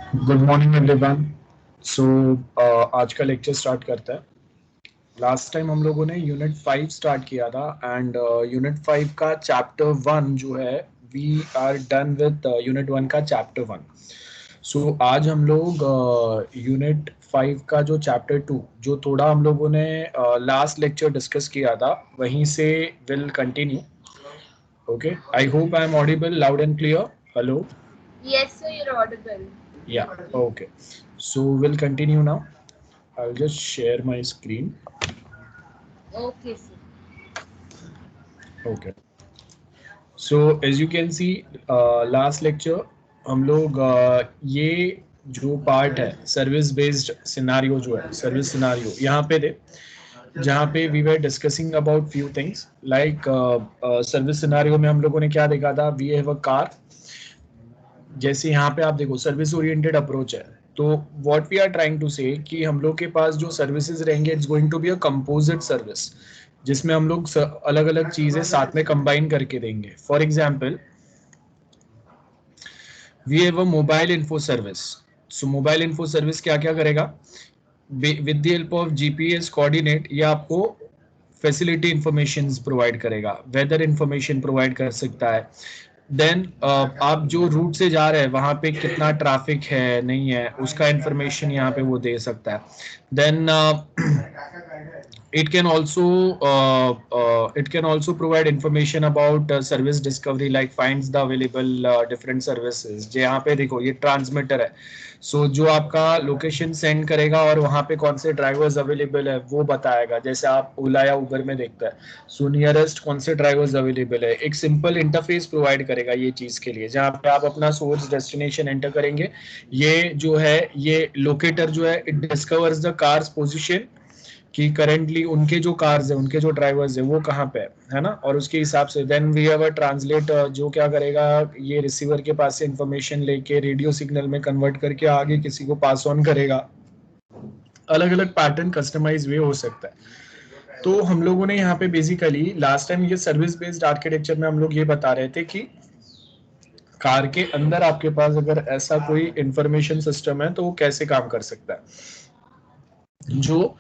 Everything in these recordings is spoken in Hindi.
Good morning everyone. सो आज का लेक्चर स्टार्ट करते हैं। लास्ट टाइम हम लोगों ने यूनिट 5 स्टार्ट किया था एंड यूनिट 5 का चैप्टर 1 जो है we are done with unit 1 का चैप्टर 1। सो आज हम लोग यूनिट 5 का जो चैप्टर 2 जो थोड़ा हम लोगों ने लास्ट लेक्चर डिस्कस किया था वहीं से will continue. Okay, I hope I am audible loud and clear. Hello. Yes, sir, you're audible. Yeah, okay. So we'll continue now. I'll just share my screen. Okay, sir. Okay. So as you can see, last lecture हम लोग ये जो पार्ट है सर्विस बेस्ड सिनारियो जो है सर्विस सिनारियो यहाँ पे थे, जहाँ पे we were discussing about few things like service scenario में हम लोगों ने क्या देखा था। We have a car. जैसे यहाँ पे आप देखो सर्विस ओरिएंटेड अप्रोच है, तो what we are trying to say कि हम लोग के पास जो सर्विसेज रहेंगे it's going to be a composite service, जिसमें हम लोग अलग अलग चीजें साथ में कंबाइन करके देंगे। For example we have a mobile info service. So mobile info service क्या क्या करेगा, with the help of GPS coordinate ये आपको फैसिलिटी इंफॉर्मेशन प्रोवाइड करेगा, वेदर इंफॉर्मेशन प्रोवाइड कर सकता है। देन आप जो रूट से जा रहे हैं वहां पे कितना ट्रैफिक है नहीं है उसका इंफॉर्मेशन यहाँ पे वो दे सकता है। Then it can also it can also provide information about service discovery like finds the available different services। जहाँ पे देखो ये ट्रांसमीटर है, सो जो आपका लोकेशन सेंड करेगा और वहाँ पे कौन से ड्राइवर्स अवेलेबल है वो बताएगा। जैसे आप ओला या उबर में देखते हैं, सो नियरेस्ट कौन से ड्राइवर्स अवेलेबल है, एक सिंपल इंटरफेस प्रोवाइड करेगा ये चीज के लिए, जहाँ पे आप अपना सोर्स डेस्टिनेशन एंटर करेंगे। ये जो है ये लोकेटर जो है it discovers the cars position कि करेंटली उनके जो कार्स है उनके जो ड्राइवर्स है वो कहाँ पे है ना, और उसके हिसाब से then we have a translator जो क्या करेगा, ये रिसीवर के पास से इंफॉर्मेशन लेके रेडियो सिग्नल में कन्वर्ट करके आगे किसी को पास ऑन करेगा। अलग अलग पैटर्न कस्टमाइज वे हो सकता है। तो हम लोगों ने यहाँ पे बेसिकली लास्ट टाइम ये सर्विस बेस्ड आर्किटेक्चर में हम लोग ये बता रहे थे कि कार के अंदर आपके पास अगर ऐसा कोई इंफॉर्मेशन सिस्टम है तो वो कैसे काम कर सकता है। जो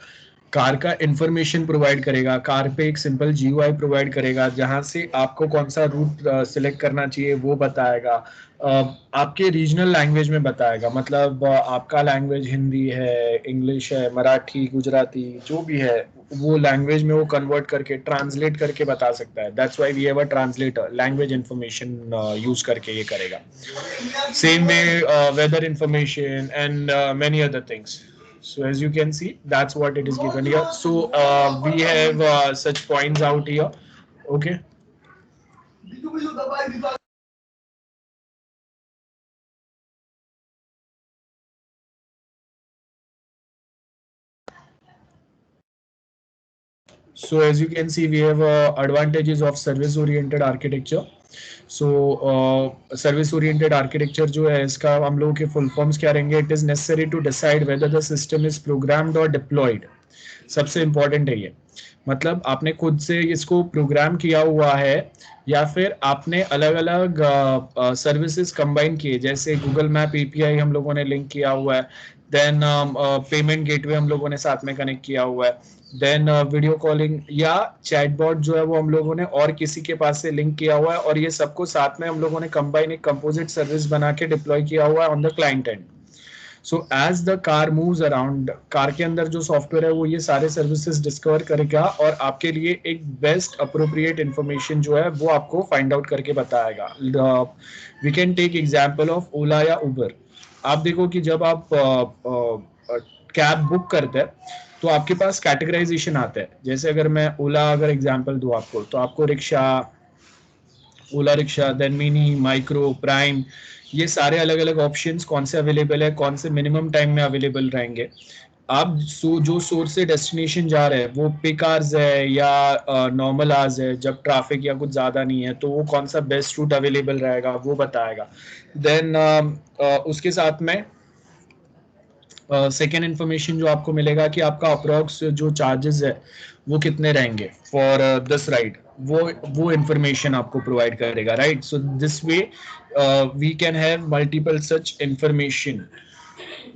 कार का इंफॉर्मेशन प्रोवाइड करेगा, कार पे एक सिंपल जीयूआई प्रोवाइड करेगा जहां से आपको कौन सा रूट सिलेक्ट करना चाहिए वो बताएगा। आपके रीजनल लैंग्वेज में बताएगा, मतलब आपका लैंग्वेज हिंदी है, इंग्लिश है, मराठी, गुजराती जो भी है वो लैंग्वेज में वो कन्वर्ट करके ट्रांसलेट करके बता सकता है। That's why we have a translator, language information use करके ये करेगा। Same way weather information and many other things. So as you can see, that's what it is given here. So we have such points out here. Okay. So as you can see, we have advantages of service oriented architecture. So service oriented architecture जो है इसका हम लोगों के फुल फॉर्म्स क्या रहेंगे। It is necessary to decide whether the system is programmed और डिप्लॉयड। सबसे इंपॉर्टेंट है ये, मतलब आपने खुद से इसको प्रोग्राम किया हुआ है या फिर आपने अलग अलग सर्विसेज कंबाइन किए, जैसे गूगल मैप एपीआई हम लोगों ने लिंक किया हुआ है, देन पेमेंट गेटवे हम लोगों ने साथ में कनेक्ट किया हुआ है, देन वीडियो कॉलिंग या चैटबॉट जो है वो हम लोगों ने और किसी के पास से लिंक किया हुआ है, और ये सबको साथ में हम लोगों ने कंबाइन एक कंपोजिट सर्विस बना के डिप्लॉय किया हुआ है on the client end. So as the car moves around, car के अंदर जो सॉफ्टवेयर है वो ये सारे सर्विसेज डिस्कवर करेगा और आपके लिए एक बेस्ट अप्रोप्रिएट इंफॉर्मेशन जो है वो आपको फाइंड आउट करके बताएगा। We can take example of Ola या उबर। आप देखो कि जब आप कैब बुक करते हैं तो आपके पास कैटेगराइजेशन आता है। जैसे अगर मैं ओला अगर एग्जांपल दूं आपको, तो आपको रिक्शा, ओला रिक्शा, देन मिनी, माइक्रो, प्राइम, ये सारे अलग अलग ऑप्शंस कौन से अवेलेबल है, कौन से मिनिमम टाइम में अवेलेबल रहेंगे। आप जो सोर्स से डेस्टिनेशन जा रहे हैं वो पिक आवर्स है या नॉर्मल आवर्स है, जब ट्रैफिक या कुछ ज़्यादा नहीं है तो वो कौन सा बेस्ट रूट अवेलेबल रहेगा वो बताएगा। देन उसके साथ में सेकेंड इन्फॉर्मेशन जो आपको मिलेगा कि आपका अप्रॉक्स जो चार्जेस है वो कितने रहेंगे फॉर दिस राइड, वो इन्फॉर्मेशन आपको प्रोवाइड करेगा, right. So this way we can have multiple such information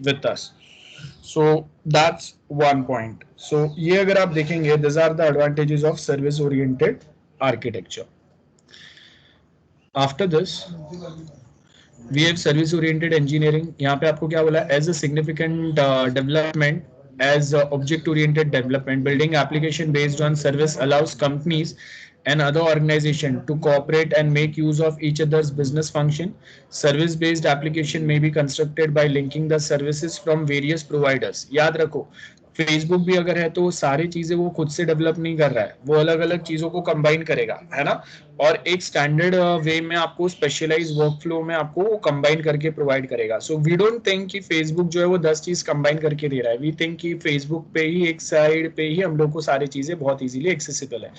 with us. So that's one point. So ये अगर आप देखेंगे, these are the advantages of service oriented architecture. After this we have service oriented engineering. यहाँ पे आपको क्या बोला, as a significant development as object oriented development, building application based on service allows companies and other organization to cooperate and make use of each other's business function. Service based application may be constructed by linking the services from various providers. याद रखो, फेसबुक भी अगर है तो सारी चीजें वो खुद से डेवलप नहीं कर रहा है, वो अलग अलग चीजों को कंबाइन करेगा, है ना, और एक स्टैंडर्ड वे में आपको स्पेशलाइज वर्कफ्लो में आपको वो कंबाइन करके प्रोवाइड करेगा. सो वी डोंट थिंक कि फेसबुक जो है वो 10 चीज कंबाइन करके दे रहा है. वी थिंक कि फेसबुक पे ही एक साइड पे ही हम लोग को सारी चीजें बहुत इजीली एक्सेसिबल है.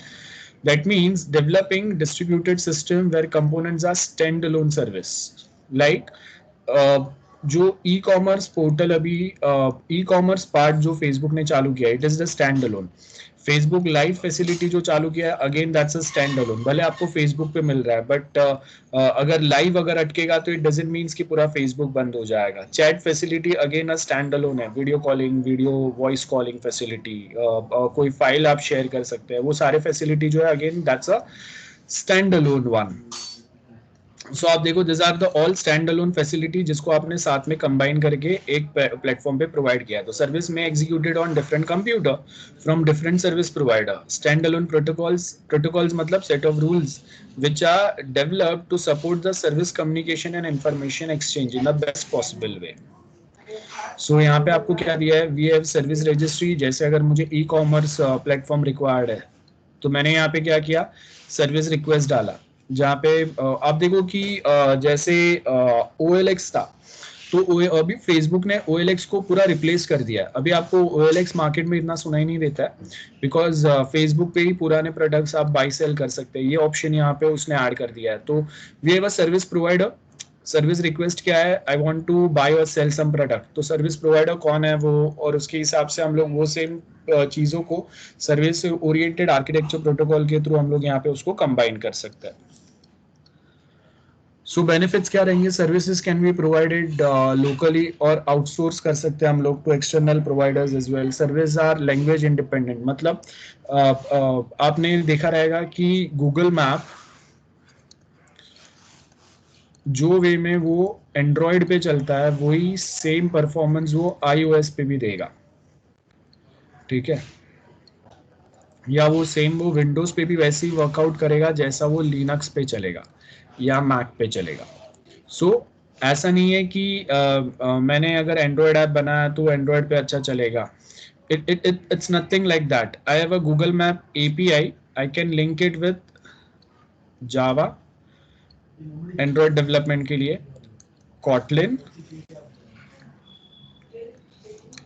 That means developing distributed system where components are standalone service. Like जो ई कॉमर्स पोर्टल अभी ई कॉमर्स पार्ट जो फेसबुक ने चालू किया है, it is the stand alone. Facebook live facility जो चालू किया है, again that's a stand alone. भले आपको फेसबुक पे मिल रहा है, बट अगर लाइव अगर अटकेगा तो इट डजंट मीन्स कि पूरा फेसबुक बंद हो जाएगा. Chat facility again a stand alone है. Video calling, video voice calling facility, कोई फाइल आप शेयर कर सकते हैं, वो सारे फैसिलिटी जो है again that's a stand alone one. So आप देखो, this are the all stand alone facility जिसको आपने साथ में कंबाइन करके एक प्लेटफॉर्म पे प्रोवाइड किया है. तो सर्विस में executed on different computer from different service provider. Stand alone protocols मतलब set of rules which are developed to support the service communication and information exchange in the best possible way. So यहाँ पे आपको क्या दिया है, we have service registry. जैसे अगर मुझे ई कॉमर्स प्लेटफॉर्म रिक्वायर्ड है तो मैंने यहाँ पे क्या किया, सर्विस रिक्वेस्ट डाला, जहाँ पे आप देखो कि जैसे OLX था, तो अभी फेसबुक ने OLX को पूरा रिप्लेस कर दिया. अभी आपको OLX मार्केट में इतना सुनाई नहीं देता है, बिकॉज फेसबुक पे ही पुराने प्रोडक्ट्स आप बाई सेल कर सकते हैं. ये ऑप्शन यहाँ पे उसने ऐड कर दिया है. तो we have a service provider. Service request क्या है, आई वांट टू बाय और सेल सम प्रोडक्ट. तो सर्विस प्रोवाइडर कौन है वो, और उसके हिसाब से हम लोग वो सेम चीजों को सर्विस ओरिएंटेड आर्किटेक्चर प्रोटोकॉल के थ्रू हम लोग यहाँ पे उसको कंबाइन कर सकते हैं. सो बेनिफिट्स क्या रहेंगे, services can be provided locally और आउटसोर्स कर सकते हैं हम लोग to external providers as well. Service are language independent. मतलब आपने देखा रहेगा कि गूगल मैप जो वे में वो एंड्रॉयड पे चलता है, वही सेम परफॉर्मेंस वो iOS पे भी देगा, ठीक है, या वो सेम वो विंडोज पे भी वैसे ही वर्कआउट करेगा जैसा वो लिनक्स पे चलेगा या मैक पे चलेगा. सो ऐसा नहीं है कि मैंने अगर एंड्रॉयड ऐप बनाया तो एंड्रॉयड पे अच्छा चलेगा. It's nothing like that. I have a Google Map API. I can link it with Java, Android development के लिए, Kotlin,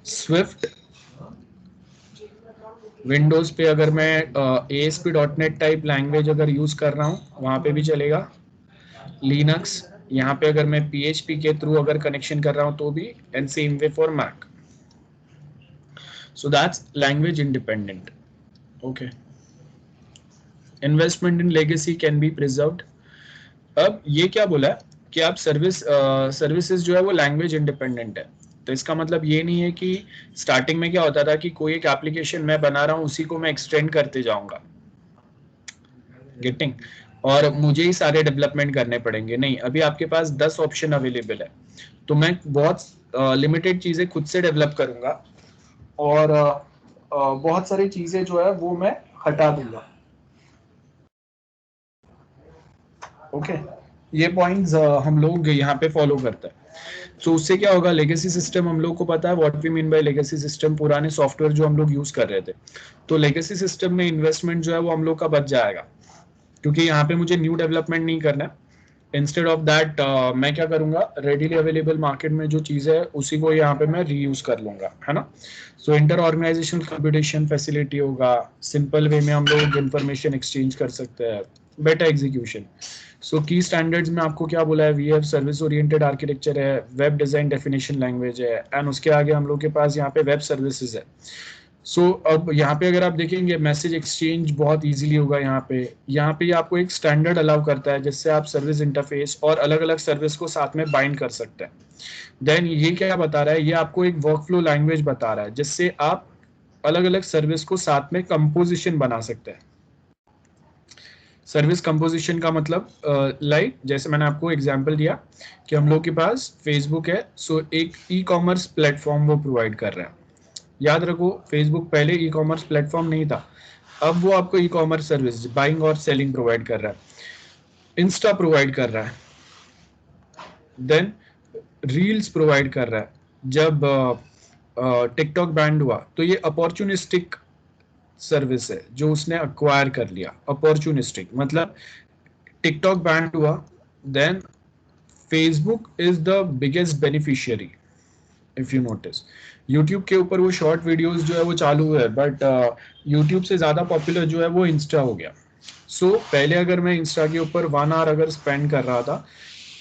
Swift. विंडोज पे अगर मैं ASP.NET टाइप लैंग्वेज अगर यूज कर रहा हूँ वहां पे भी चलेगा. लिनक्स यहाँ पे अगर मैं PHP के थ्रू अगर कनेक्शन कर रहा हूँ तो भी, and same way for Mac. So that's language independent. Okay. Investment in legacy can be preserved. अब ये क्या बोला है कि आप सर्विसेज जो है वो लैंग्वेज इंडिपेंडेंट है. तो इसका मतलब ये नहीं है कि स्टार्टिंग में क्या होता था कि कोई एक एप्लीकेशन मैं बना रहा हूँ उसी को मैं एक्सटेंड करते जाऊंगा, गेटिंग, और मुझे ही सारे डेवलपमेंट करने पड़ेंगे. नहीं, अभी आपके पास 10 ऑप्शन अवेलेबल है, तो मैं बहुत लिमिटेड चीजें खुद से डेवलप करूंगा और बहुत सारी चीजें जो है वो मैं हटा दूंगा. ओके, ये पॉइंट्स हम लोग यहाँ पे फॉलो करते हैं. तो उससे क्या होगा, लेगेसी सिस्टम हम लोग को पता है what we mean by legacy system. पुराने सॉफ्टवेयर जो हम लोग यूज कर रहे थे, तो लेगेसी सिस्टम में इन्वेस्टमेंट जो है वो हम लोग का बच जाएगा, क्योंकि यहाँ पे मुझे न्यू डेवलपमेंट नहीं करना है. इंस्टेड ऑफ दैट मैं क्या करूंगा, रेडीली अवेलेबल मार्केट में जो चीज है उसी को यहाँ पे मैं रीयूज कर लूंगा, है ना. सो इंटर ऑर्गेनाइजेशनल कंप्यूटेशन फैसिलिटी होगा, सिंपल वे में हम लोग इंफॉर्मेशन एक्सचेंज कर सकते हैं, बेटर एग्जीक्यूशन. सो की स्टैंडर्ड्स में आपको क्या बोला है, we have service oriented architecture है, वेब डिजाइन डेफिनेशन लैंग्वेज है, एंड उसके आगे हम लोग के पास यहाँ पे वेब सर्विसेज है. सो अब यहाँ पे अगर आप देखेंगे मैसेज एक्सचेंज बहुत इजीली होगा। यहाँ पे आपको एक स्टैंडर्ड अलाउ करता है जिससे आप सर्विस इंटरफेस और अलग अलग सर्विस को साथ में बाइंड कर सकते हैं। देन ये क्या बता रहा है, ये आपको एक वर्कफ्लो लैंग्वेज बता रहा है जिससे आप अलग अलग सर्विस को साथ में कंपोजिशन बना सकते हैं। सर्विस कंपोजिशन का मतलब लाइक जैसे मैंने आपको एग्जांपल दिया कि हम लोग के पास फेसबुक है, सो एक ई कॉमर्स प्लेटफॉर्म वो प्रोवाइड कर रहा है। याद रखो फेसबुक पहले ई कॉमर्स प्लेटफॉर्म नहीं था, अब वो आपको ई कॉमर्स सर्विस बाइंग और सेलिंग प्रोवाइड कर रहा है। इंस्टा प्रोवाइड कर रहा है, देन रील्स प्रोवाइड कर रहा है। जब टिकटॉक बैंड हुआ तो ये अपॉर्चुनिस्टिक सर्विस है जो उसने अक्वायर कर लिया। अपॉर्चुनिस्टिक मतलब टिकटॉक बैंड हुआ, then Facebook is the biggest beneficiary. If you notice YouTube के ऊपर वो शॉर्ट वीडियोस जो है वो चालू है, बट यूट्यूब से ज़्यादा पॉपुलर जो है वो इंस्टा हो गया। सो पहले अगर मैं इंस्टा के ऊपर 1 आवर अगर स्पेंड कर रहा था,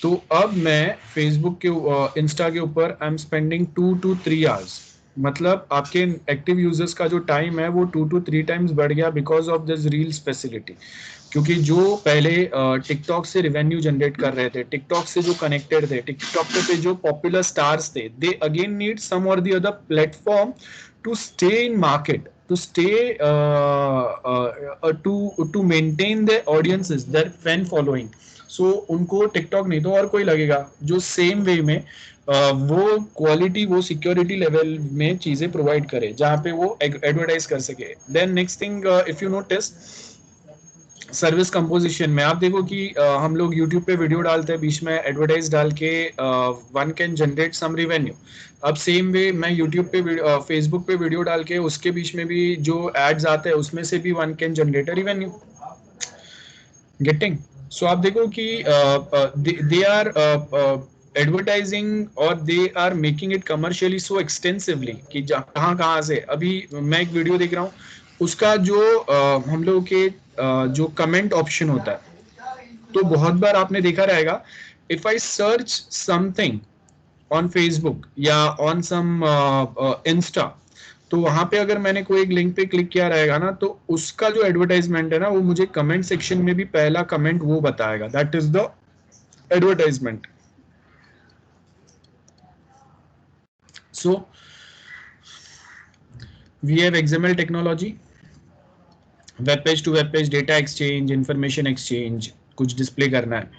तो अब मैं फेसबुक के इंस्टा के ऊपर I am spending 2 to 3 hours. मतलब आपके एक्टिव यूजर्स का जो टाइम है वो 2 to 3 टाइम्स बढ़ गया because of this reels facility. क्योंकि जो पहले टिकटॉक से रिवेन्यू जनरेट कर रहे थे, टिकटॉक से जो कनेक्टेड थे, टिकटॉक पे जो पॉपुलर स्टार्स थे, दे अगेन नीड सम और the other platform to stay in market, to stay to maintain their audiences, their fan following. So उनको टिकटॉक नहीं तो और कोई लगेगा जो सेम वे में वो क्वालिटी वो सिक्योरिटी लेवल में चीजें प्रोवाइड करे जहाँ पे वो एडवर्टाइज कर सके। Then next thing if you notice service composition में आप देखो कि हम लोग यूट्यूब पे वीडियो डालते हैं, बीच में एडवर्टाइज डाल के one can generate some revenue. अब सेम वे मैं यूट्यूब पे फेसबुक पे वीडियो डाल के उसके बीच में भी जो एड्स आते हैं उसमें से भी one can generate a revenue. Getting? So आप देखो कि दे आर एडवर्टाइजिंग और they are making it commercially so extensively कि कहाँ कहाँ से। अभी मैं एक वीडियो देख रहा हूँ, उसका जो हम लोग के जो कमेंट ऑप्शन होता है, तो बहुत बार आपने देखा रहेगा if I search something on Facebook या ऑन सम इंस्टा, तो वहां पे अगर मैंने कोई एक लिंक पे क्लिक किया रहेगा ना, तो उसका जो एडवर्टाइजमेंट है ना वो मुझे कमेंट सेक्शन में भी पहला कमेंट वो बताएगा, that is the advertisement. So we have XML technology, web page to web page data exchange, information exchange, कुछ डिस्प्ले करना है।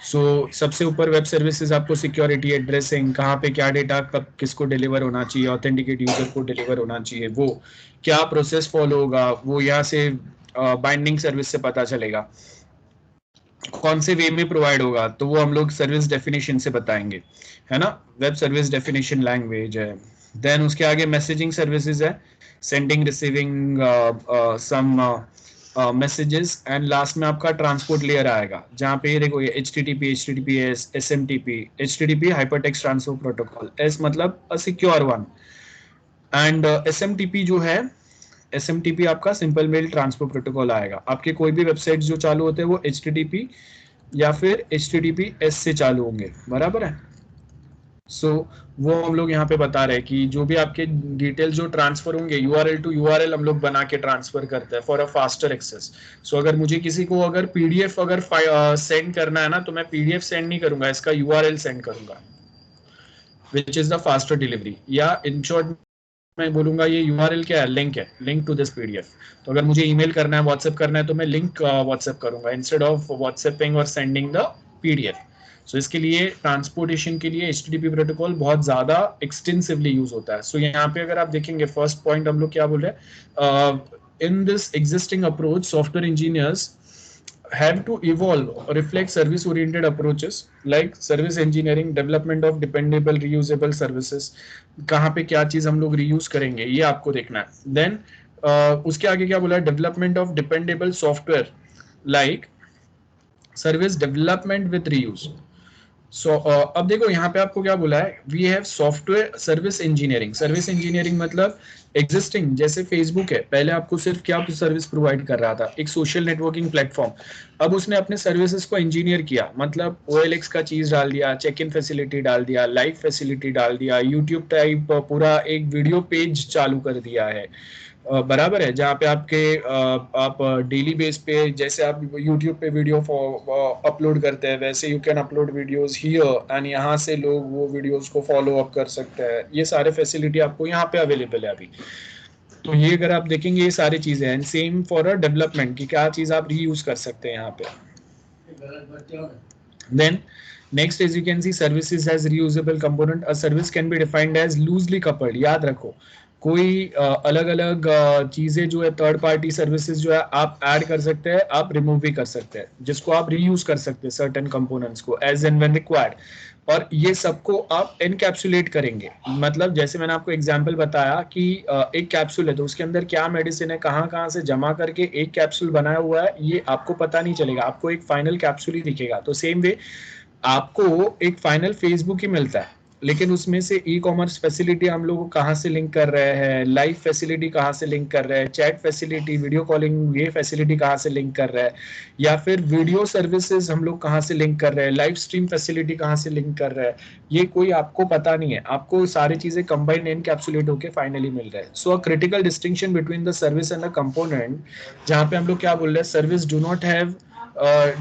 सो सबसे ऊपर वेब सर्विसेज आपको सिक्योरिटी, एड्रेसिंग, कहाँ पे क्या डेटा कब किसको डिलीवर होना चाहिए, ऑथेंटिकेट यूजर को डिलीवर होना चाहिए, वो क्या प्रोसेस फॉलो होगा वो यहाँ से बाइंडिंग सर्विस से पता चलेगा। कौन से वे में प्रोवाइड होगा तो वो हम लोग सर्विस डेफिनेशन से बताएंगे, है ना। वेब सर्विस डेफिनेशन लैंग्वेज है। देन उसके आगे मैसेजिंग सर्विसेज है, sending receiving some messages, and last में आपका ट्रांसपोर्ट लेयर आएगा जहाँ पे देखो ये HTTP, HTTPS, SMTP, HTTP hypertext transfer protocol, S मतलब a secure one, and SMTP जो है, SMTP आपका सिंपल मेल ट्रांसफर प्रोटोकॉल आएगा। आपके कोई भी वेबसाइट जो चालू होते हैं वो HTTP या फिर HTTPS से चालू होंगे, बराबर है। सो वो हम लोग यहाँ पे बता रहे हैं कि जो भी आपके डिटेल जो ट्रांसफर होंगे URL टू URL हम लोग बना के ट्रांसफर करते हैं फॉर अ फास्टर एक्सेस। सो अगर मुझे किसी को अगर PDF अगर सेंड करना है ना, तो मैं PDF सेंड नहीं करूंगा, इसका URL सेंड करूंगा, which is the faster delivery. या इन शॉर्ट मैं बोलूंगा ये URL क्या है, लिंक है, लिंक टू दिस PDF। तो अगर मुझे ईमेल करना है, व्हाट्सएप करना है, तो मैं लिंक व्हाट्सएप करूंगा इंस्टेड ऑफ व्हाट्सएपिंग और सेंडिंग द PDF। सो इसके लिए ट्रांसपोर्टेशन के लिए HTTP प्रोटोकॉल बहुत ज्यादा एक्सटेंसिवली यूज होता है। सो यहाँ पे अगर आप देखेंगे फर्स्ट पॉइंट हम लोग क्या बोल रहे हैं, in this existing approach software engineers have to evolve or reflect service oriented approaches like service engineering, development of dependable reusable services। कहाँ पे क्या चीज हम लोग reuse करेंगे ये आपको देखना है। then उसके आगे क्या बोला है, development of dependable software like service development with reuse। सो अब देखो यहाँ पे आपको क्या बोला है, we have software service engineering. Service engineering मतलब एग्जिस्टिंग, जैसे फेसबुक है, पहले आपको सिर्फ क्या सर्विस प्रोवाइड कर रहा था, एक सोशल नेटवर्किंग प्लेटफॉर्म। अब उसने अपने सर्विसेज को इंजीनियर किया, मतलब OLX का चीज डाल दिया, चेक इन फैसिलिटी डाल दिया, लाइव फैसिलिटी डाल दिया, यूट्यूब टाइप पूरा एक वीडियो पेज चालू कर दिया है। बराबर है, जहाँ पे आप डेली बेस पे, जैसे आप यूट्यूब पे वीडियो अपलोड करते हैं, वैसे you can upload videos here and यहाँ से लोग वो वीडियोस को फॉलो अप कर सकते हैं। ये सारे फैसिलिटी आपको यहाँ पे अवेलेबल है अभी। तो ये अगर आप देखेंगे, ये सारी चीजें हैं। सेम फॉर अ डेवलपमेंट की क्या चीज आप रीयूज कर सकते हैं यहाँ पे। Then next, as you can see, services as reusable component. A service can be defined as loosely coupled. याद रखो, कोई अलग अलग चीजें जो है, थर्ड पार्टी सर्विसेज जो है आप ऐड कर सकते हैं, आप रिमूव भी कर सकते हैं, जिसको आप रीयूज कर सकते हैं सर्टेन कंपोनेंट्स को एज एंड व्हेन रिक्वायर्ड। और ये सबको आप एनकैप्सुलेट करेंगे, मतलब जैसे मैंने आपको एग्जांपल बताया कि एक कैप्सूल है तो उसके अंदर क्या मेडिसिन है, कहाँ कहाँ से जमा करके एक कैप्सूल बनाया हुआ है, ये आपको पता नहीं चलेगा, आपको एक फाइनल कैप्सूल ही दिखेगा। तो सेम वे आपको एक फाइनल फेसबुक ही मिलता है, लेकिन उसमें से ई कॉमर्स फैसिलिटी हम लोग कहाँ से लिंक कर रहे हैं, लाइव फैसिलिटी कहाँ से लिंक कर रहे हैं, चैट फैसिलिटी, वीडियो कॉलिंग, ये फैसिलिटी कहाँ से लिंक कर रहे हैं, या फिर वीडियो सर्विसेज हम लोग कहाँ से लिंक कर रहे हैं, लाइव स्ट्रीम फैसिलिटी कहाँ से लिंक कर रहे हैं, ये कोई आपको पता नहीं है। आपको सारी चीजें कंबाइंड एनकैप्सुलेट होकर फाइनली मिल रहा है। So a critical distinction between the service and the component, जहाँ पे हम लोग क्या बोल रहे हैं, service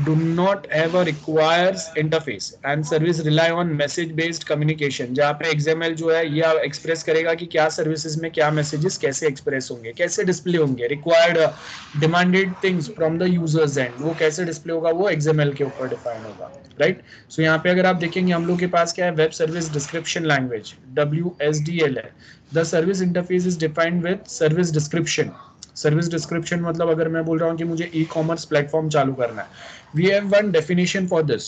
do not have a requires interface and service rely on message based communication, जहाँ पे XML जो है ये एक्सप्रेस करेगा कि क्या सर्विसेज में क्या मैसेजेस कैसे एक्सप्रेस होंगे, कैसे डिस्प्ले होंगे, required demanded things from the users and, वो कैसे डिस्प्ले होगा, वो XML के ऊपर डिफाइन होगा, राइट। सो यहाँ पे अगर आप देखेंगे हम लोग के पास क्या है, web service description language WSDL है। The service interface is defined with service description. Service description मतलब अगर मैं बोल रहा हूँ कि मुझे ई कॉमर्स प्लेटफॉर्म चालू करना है, we have one definition for this,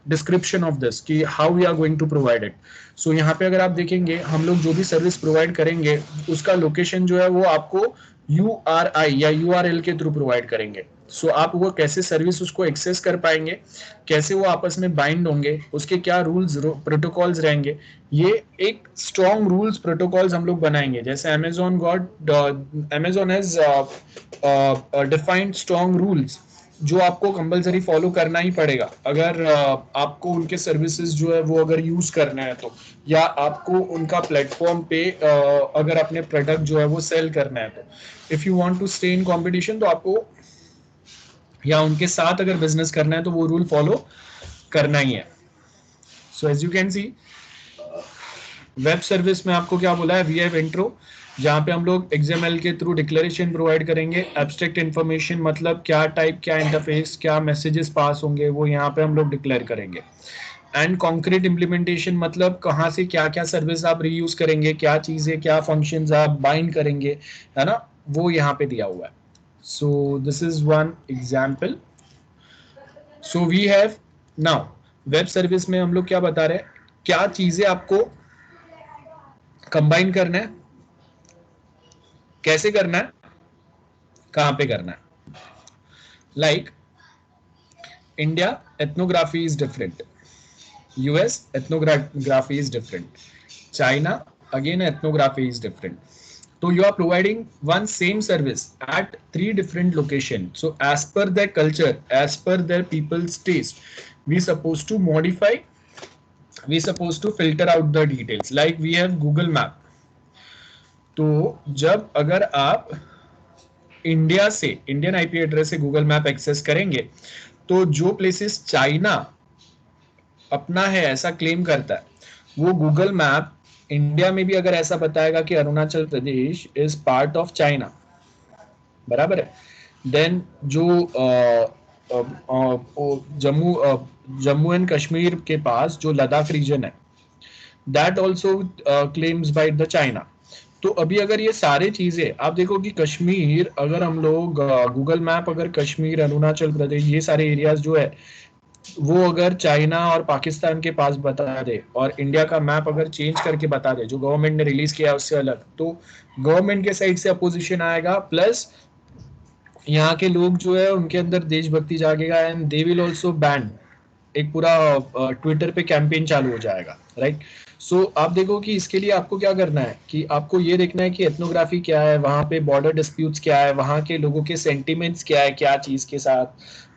description of this, कि how we are going to provide it. So यहाँ पे अगर आप देखेंगे, हम लोग जो भी सर्विस प्रोवाइड करेंगे उसका लोकेशन जो है वो आपको URI या URL के थ्रू प्रोवाइड करेंगे। सो आप वो कैसे सर्विस उसको एक्सेस कर पाएंगे, कैसे वो आपस में बाइंड होंगे, उसके क्या रूल्स प्रोटोकॉल्स रहेंगे, ये एक स्ट्रॉन्ग रूल्स प्रोटोकॉल्स हम लोग बनाएंगे। जैसे Amazon has defined strong rules जो आपको कंपलसरी फॉलो करना ही पड़ेगा अगर आपको उनके सर्विसेज जो है वो अगर यूज करना है तो, या आपको उनका प्लेटफॉर्म पे अगर अपने प्रोडक्ट जो है वो सेल करना है तो। If you want to stay in competition, तो आपको या उनके साथ अगर बिजनेस करना है तो वो रूल फॉलो करना ही है। So as you can see, web service में आपको क्या बोला है, वी हैव इंट्रो, जहाँ पे हम लोग XML के थ्रू डिक्लेरेशन प्रोवाइड करेंगे। एब्स्ट्रैक्ट इन्फॉर्मेशन मतलब क्या टाइप, क्या इंटरफेस, क्या मैसेजेस पास होंगे, वो यहाँ पे हम लोग डिक्लेयर करेंगे। एंड कॉन्क्रीट इम्प्लीमेंटेशन मतलब कहाँ से क्या क्या सर्विस आप रीयूज करेंगे, क्या चीजें, क्या फंक्शंस आप बाइंड करेंगे, है ना, वो यहाँ पे दिया हुआ है। So this is one example. So we have now, web service में हम लोग क्या बता रहे हैं, क्या चीजें आपको कंबाइन करना है, कैसे करना है, कहां पे करना है। Like India ethnography is different, US ethnography is different, China again ethnography is different. So you are providing one same service at 3 different locations, so as per their culture, as per their people's taste, we supposed to modify, we supposed to filter out the details. Like we have Google Map, तो जब अगर आप इंडिया से, इंडियन IP एड्रेस से गूगल मैप एक्सेस करेंगे, तो जो प्लेसेस चाइना अपना है ऐसा क्लेम करता है, वो गूगल मैप इंडिया में भी अगर ऐसा बताएगा कि Arunachal Pradesh is part of China, बराबर है, देन जो जम्मू एंड कश्मीर के पास जो लद्दाख रीजन है, that also claims by the China. तो अभी अगर ये सारे चीजें आप देखो कि कश्मीर, अगर हम लोग गूगल मैप अगर कश्मीर, अरुणाचल प्रदेश, ये सारे एरियाज जो है वो अगर चाइना और पाकिस्तान के पास बता दे, और इंडिया का मैप अगर चेंज करके बता दे जो गवर्नमेंट ने रिलीज किया उससे अलग, तो गवर्नमेंट के साइड से अपोजिशन आएगा, प्लस यहाँ के लोग जो है उनके अंदर देशभक्ति जागेगा, and they will also ban एक पूरा ट्विटर पे कैंपेन चालू हो जाएगा, राइट। सो आप देखो कि इसके लिए आपको क्या करना है कि आपको ये देखना है कि एथनोग्राफी क्या है, वहाँ पे बॉर्डर डिस्प्यूट्स क्या है, वहाँ के लोगों के सेंटिमेंट्स क्या है, क्या चीज़ के साथ,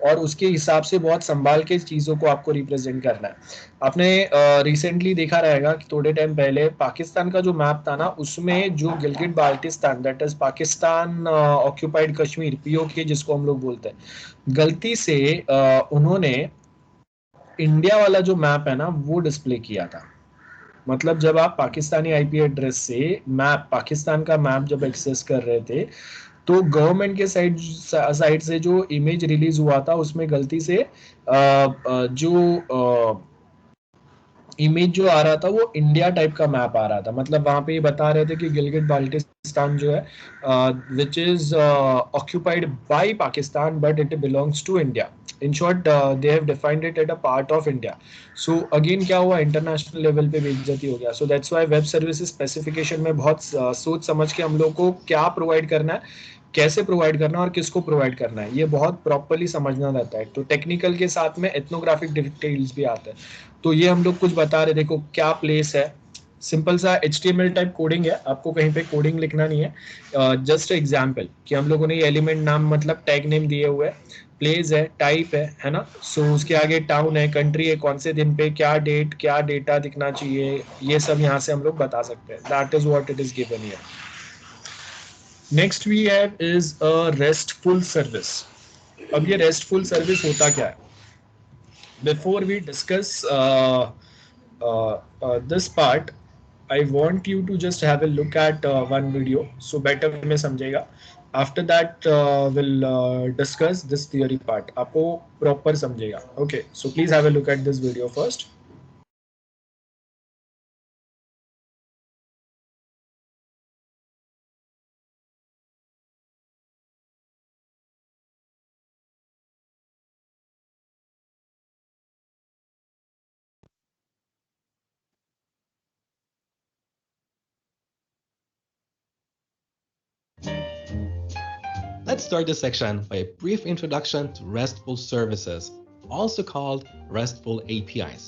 और उसके हिसाब से बहुत संभाल के चीज़ों को आपको रिप्रेजेंट करना है। आपने रिसेंटली देखा रहेगा कि थोड़े टाइम पहले पाकिस्तान का जो मैप था ना, उसमें जो Gilgit Baltistan, that is Pakistan occupied Kashmir, PoK जिसको हम लोग बोलते हैं, गलती से उन्होंने इंडिया वाला जो मैप है ना वो डिस्प्ले किया था। मतलब जब आप पाकिस्तानी आईपी एड्रेस से मैप, पाकिस्तान का मैप जब एक्सेस कर रहे थे, तो गवर्नमेंट के साइड से जो इमेज रिलीज हुआ था उसमें गलती से जो इमेज जो आ रहा था वो इंडिया टाइप का मैप आ रहा था। मतलब वहां पे ये बता रहे थे कि गिलगिट बाल्टिस्तान जो है which is occupied by Pakistan but it belongs to India. In short they have defined it at a part of India. So again क्या हुआ, इंटरनेशनल लेवल पे बेइज्जती हो गया। So that's why web services specification में बहुत सोच समझ के हम लोग को क्या प्रोवाइड करना है, कैसे प्रोवाइड करना है और किसको प्रोवाइड करना है, ये बहुत प्रॉपरली समझना रहता है। तो टेक्निकल के साथ में एथनोग्राफिक डिटेल्स भी आते हैं। तो ये हम लोग कुछ बता रहे, देखो क्या प्लेस है, सिंपल सा HTML टाइप कोडिंग है, आपको कहीं पे कोडिंग लिखना नहीं है। जस्ट एग्जाम्पल कि हम लोगों ने ये एलिमेंट नाम मतलब टैग नेम दिए हुए है, प्लेस है, टाइप है ना। सो उसके आगे टाउन है, कंट्री है, कौन से दिन पे क्या डेट क्या डेटा दिखना चाहिए, ये सब यहाँ से हम लोग बता सकते हैं। That is what it is given here. Next we have is a restful service. अब ये रेस्टफुल सर्विस होता क्या है? Before we discuss this part, I want you to just have a look at one video, so better में समझेगा. After that, we'll discuss this theory part. आपको proper समझेगा. Okay, so please have a look at this video first. Let's start this section by a brief introduction to RESTful services, also called RESTful APIs.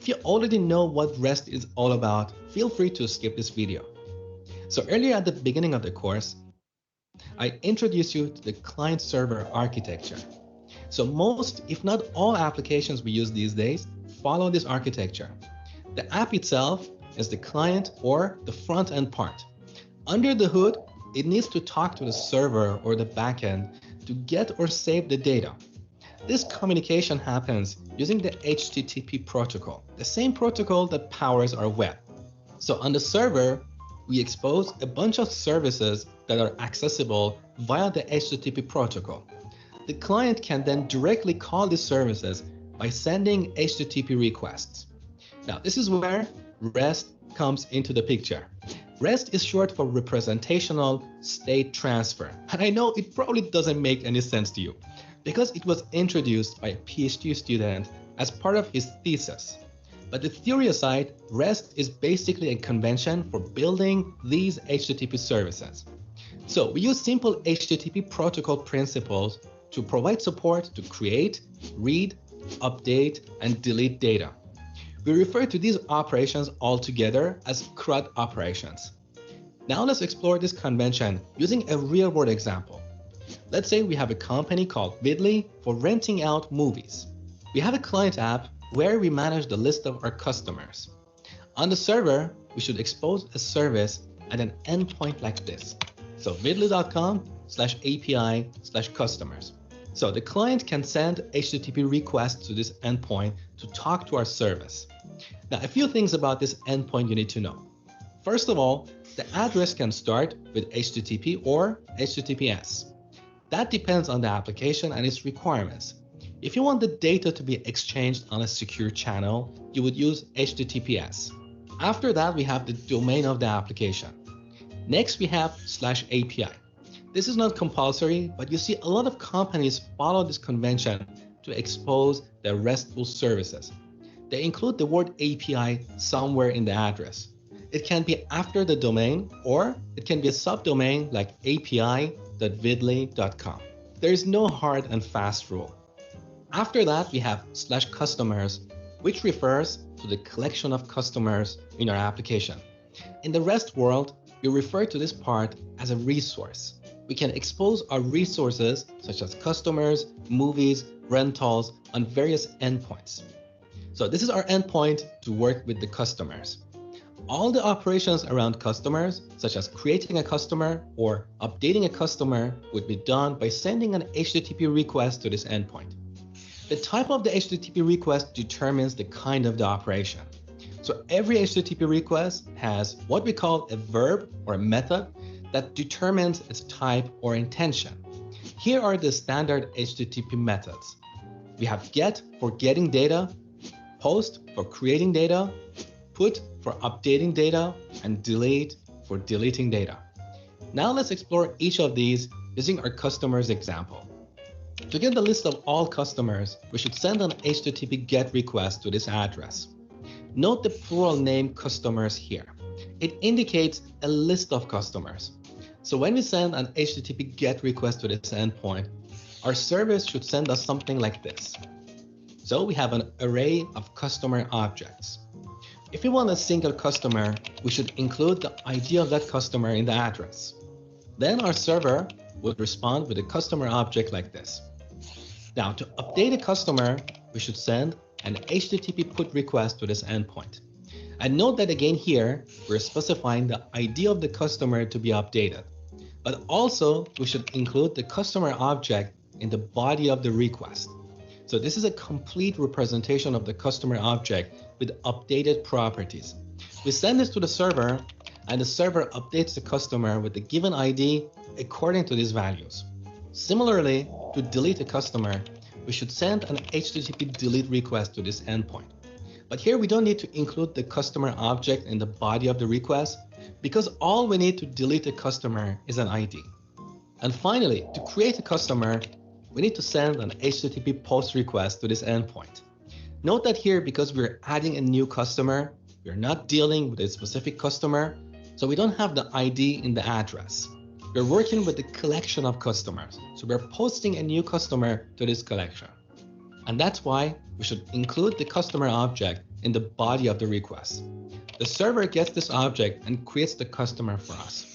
If you already know what REST is all about, feel free to skip this video. So earlier at the beginning of the course, I introduced you to the client-server architecture. So most, if not all applications we use these days follow this architecture. The app itself is the client or the front-end part. Under the hood, it needs to talk to the server or the backend to get or save the data. This communication happens using the HTTP protocol, the same protocol that powers our web. So on the server, we expose a bunch of services that are accessible via the HTTP protocol. The client can then directly call these services by sending HTTP requests. Now, this is where REST comes into the picture. REST is short for Representational State Transfer. And I know it probably doesn't make any sense to you because it was introduced by a PhD student as part of his thesis. But the theory aside, REST is basically a convention for building these HTTP services. So we use simple HTTP protocol principles to provide support to create, read, update, and delete data. We refer to these operations all together as CRUD operations. Now let's explore this convention using a real-world example. Let's say we have a company called Vidly for renting out movies. We have a client app where we manage the list of our customers. On the server, we should expose a service at an endpoint like this. So vidly.com/API/customers. So the client can send HTTP requests to this endpoint to talk to our service. Now, a few things about this endpoint you need to know. First of all, the address can start with HTTP or HTTPS. That depends on the application and its requirements. If you want the data to be exchanged on a secure channel, you would use HTTPS. After that, we have the domain of the application. Next, we have /API. This is not compulsory, but you see a lot of companies follow this convention to expose their RESTful services. They include the word API somewhere in the address. It can be after the domain, or it can be a subdomain like api.vidly.com. There is no hard and fast rule. After that, we have /customers, which refers to the collection of customers in our application. In the REST world, we refer to this part as a resource. We can expose our resources such as customers, movies, rentals on various endpoints. So this is our endpoint to work with the customers. All the operations around customers, such as creating a customer or updating a customer, would be done by sending an HTTP request to this endpoint. The type of the HTTP request determines the kind of the operation. So every HTTP request has what we call a verb or a method that determines its type or intention. Here are the standard HTTP methods. We have get for getting data, post for creating data, put for updating data, and delete for deleting data. Now let's explore each of these using our customers example. To get the list of all customers, we should send an HTTP GET request to this address. Note the plural name customers here. It indicates a list of customers. So when we send an HTTP GET request to this endpoint, our service should send us something like this. So we have an array of customer objects. If we want a single customer, we should include the ID of that customer in the address. Then our server would respond with a customer object like this. Now, to update a customer, we should send an HTTP put request to this endpoint. And note that again here, we're specifying the ID of the customer to be updated. But also, we should include the customer object in the body of the request. So this is a complete representation of the customer object with updated properties. We send this to the server, and the server updates the customer with the given ID according to these values. Similarly, to delete a customer, we should send an HTTP delete request to this endpoint. But here we don't need to include the customer object in the body of the request because all we need to delete a customer is an ID. And finally, to create a customer, we need to send an HTTP post request to this endpoint. Note that here, because we're adding a new customer, we're not dealing with a specific customer, so we don't have the ID in the address. We're working with the collection of customers, so we're posting a new customer to this collection. And that's why we should include the customer object in the body of the request. The server gets this object and creates the customer for us.